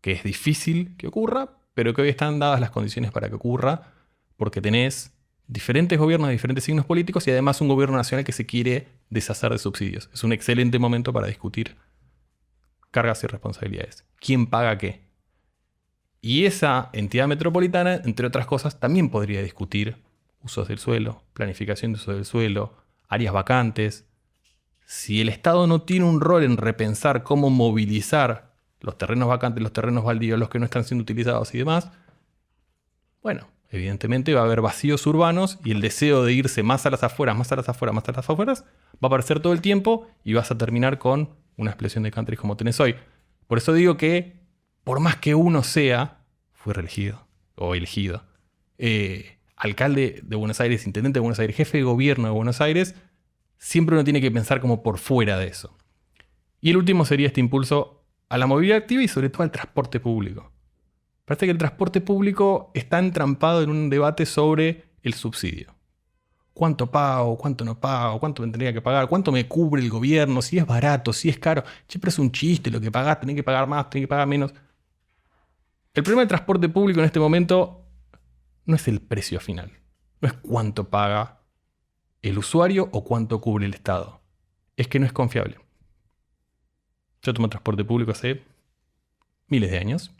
que es difícil que ocurra, pero que hoy están dadas las condiciones para que ocurra, porque tenés diferentes gobiernos de diferentes signos políticos y además un gobierno nacional que se quiere deshacer de subsidios. Es un excelente momento para discutir cargas y responsabilidades. ¿Quién paga qué? Y esa entidad metropolitana, entre otras cosas, también podría discutir usos del suelo, planificación de usos del suelo, áreas vacantes. Si el Estado no tiene un rol en repensar cómo movilizar los terrenos vacantes, los terrenos baldíos, los que no están siendo utilizados y demás, bueno, evidentemente va a haber vacíos urbanos y el deseo de irse más a las afueras, más a las afueras, más a las afueras, va a aparecer todo el tiempo y vas a terminar con una explosión de countries como tenés hoy. Por eso digo que por más que uno fue reelegido o elegido, alcalde de Buenos Aires, intendente de Buenos Aires, jefe de gobierno de Buenos Aires, siempre uno tiene que pensar como por fuera de eso. Y el último sería este impulso a la movilidad activa y sobre todo al transporte público. Parece que el transporte público está entrampado en un debate sobre el subsidio. ¿Cuánto pago? ¿Cuánto no pago? ¿Cuánto me tendría que pagar? ¿Cuánto me cubre el gobierno? ¿Si es barato? ¿Si es caro? Siempre es un chiste lo que pagás, tenés que pagar más, tenés que pagar menos. El problema del transporte público en este momento no es el precio final. No es cuánto paga el usuario o cuánto cubre el Estado. Es que no es confiable. Yo tomo transporte público hace miles de años.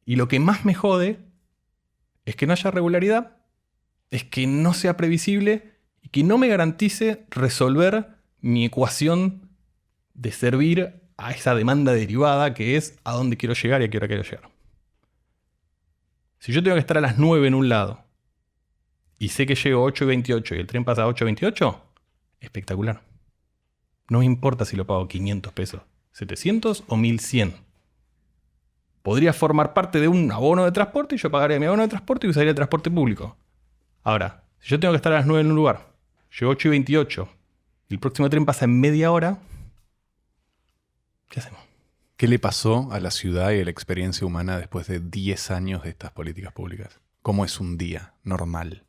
Y lo que más me jode es que no haya regularidad, es que no sea previsible y que no me garantice resolver mi ecuación de servir a esa demanda derivada que es a dónde quiero llegar y a qué hora quiero llegar. Si yo tengo que estar a las 9 en un lado y sé que llego a 8:28 y el tren pasa a 8:28, espectacular. No me importa si lo pago 500 pesos, 700 o 1100. Podría formar parte de un abono de transporte y yo pagaría mi abono de transporte y usaría el transporte público. Ahora, si yo tengo que estar a las 9 en un lugar, llego 8:28 y el próximo tren pasa en media hora, ¿qué hacemos? ¿Qué le pasó a la ciudad y a la experiencia humana después de 10 años de estas políticas públicas? ¿Cómo es un día normal?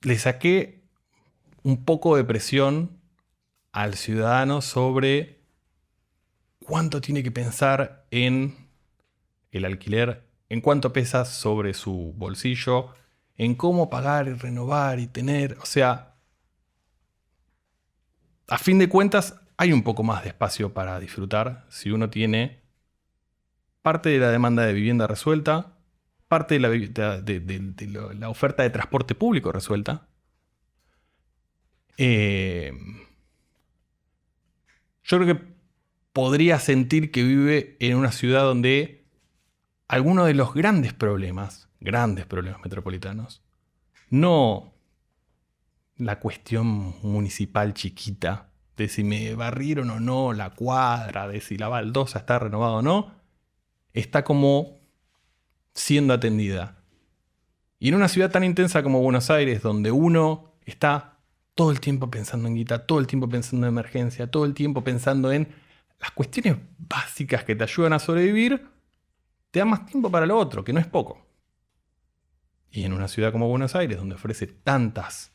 Le saqué un poco de presión al ciudadano sobre cuánto tiene que pensar en el alquiler, en cuánto pesa sobre su bolsillo, en cómo pagar y renovar y tener. O sea, a fin de cuentas, hay un poco más de espacio para disfrutar si uno tiene parte de la demanda de vivienda resuelta, parte de la oferta de transporte público resuelta. Yo creo que podría sentir que vive en una ciudad donde algunos de los grandes problemas metropolitanos, no la cuestión municipal chiquita de si me barrieron o no la cuadra, de si la baldosa está renovada o no, está como siendo atendida. Y en una ciudad tan intensa como Buenos Aires, donde uno está todo el tiempo pensando en guita, todo el tiempo pensando en emergencia, todo el tiempo pensando en las cuestiones básicas que te ayudan a sobrevivir, te da más tiempo para lo otro, que no es poco. Y en una ciudad como Buenos Aires, donde ofrece tantas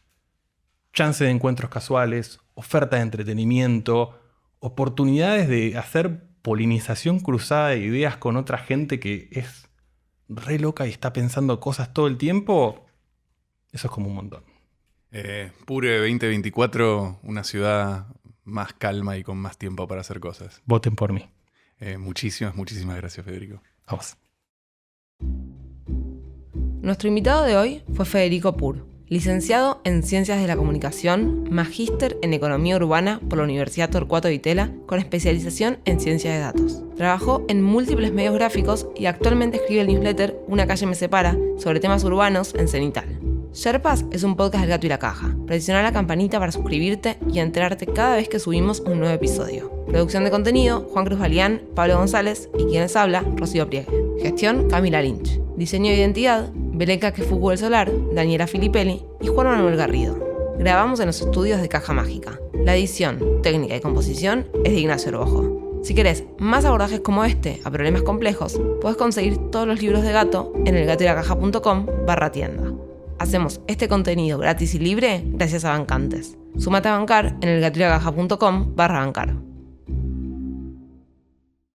chances de encuentros casuales, ofertas de entretenimiento, oportunidades de hacer polinización cruzada de ideas con otra gente que es re loca y está pensando cosas todo el tiempo, eso es como un montón. Pure 2024, una ciudad más calma y con más tiempo para hacer cosas. Voten por mí. Muchísimas gracias, Federico. A vos. Nuestro invitado de hoy fue Federico Pur, licenciado en Ciencias de la Comunicación, magíster en Economía Urbana por la Universidad Torcuato Di Itela, con especialización en Ciencia de Datos. Trabajó en múltiples medios gráficos y actualmente escribe el newsletter Una calle me separa sobre temas urbanos en Cenital. Sherpas es un podcast del Gato y la Caja. Presiona la campanita para suscribirte y enterarte cada vez que subimos un nuevo episodio. Producción de contenido, Juan Cruz Balián, Pablo González y quien les habla, Rocío Priegue. Gestión, Camila Lynch. Diseño de identidad, Beleca Quefugu del Solar, Daniela Filipelli y Juan Manuel Garrido. Grabamos en los estudios de Caja Mágica. La edición, técnica y composición es de Ignacio Orbojo. Si querés más abordajes como este a problemas complejos, puedes conseguir todos los libros de Gato en elgatoylacaja.com/tienda. Hacemos este contenido gratis y libre gracias a bancantes. Sumate a bancar en elgatoylacaja.com/bancar.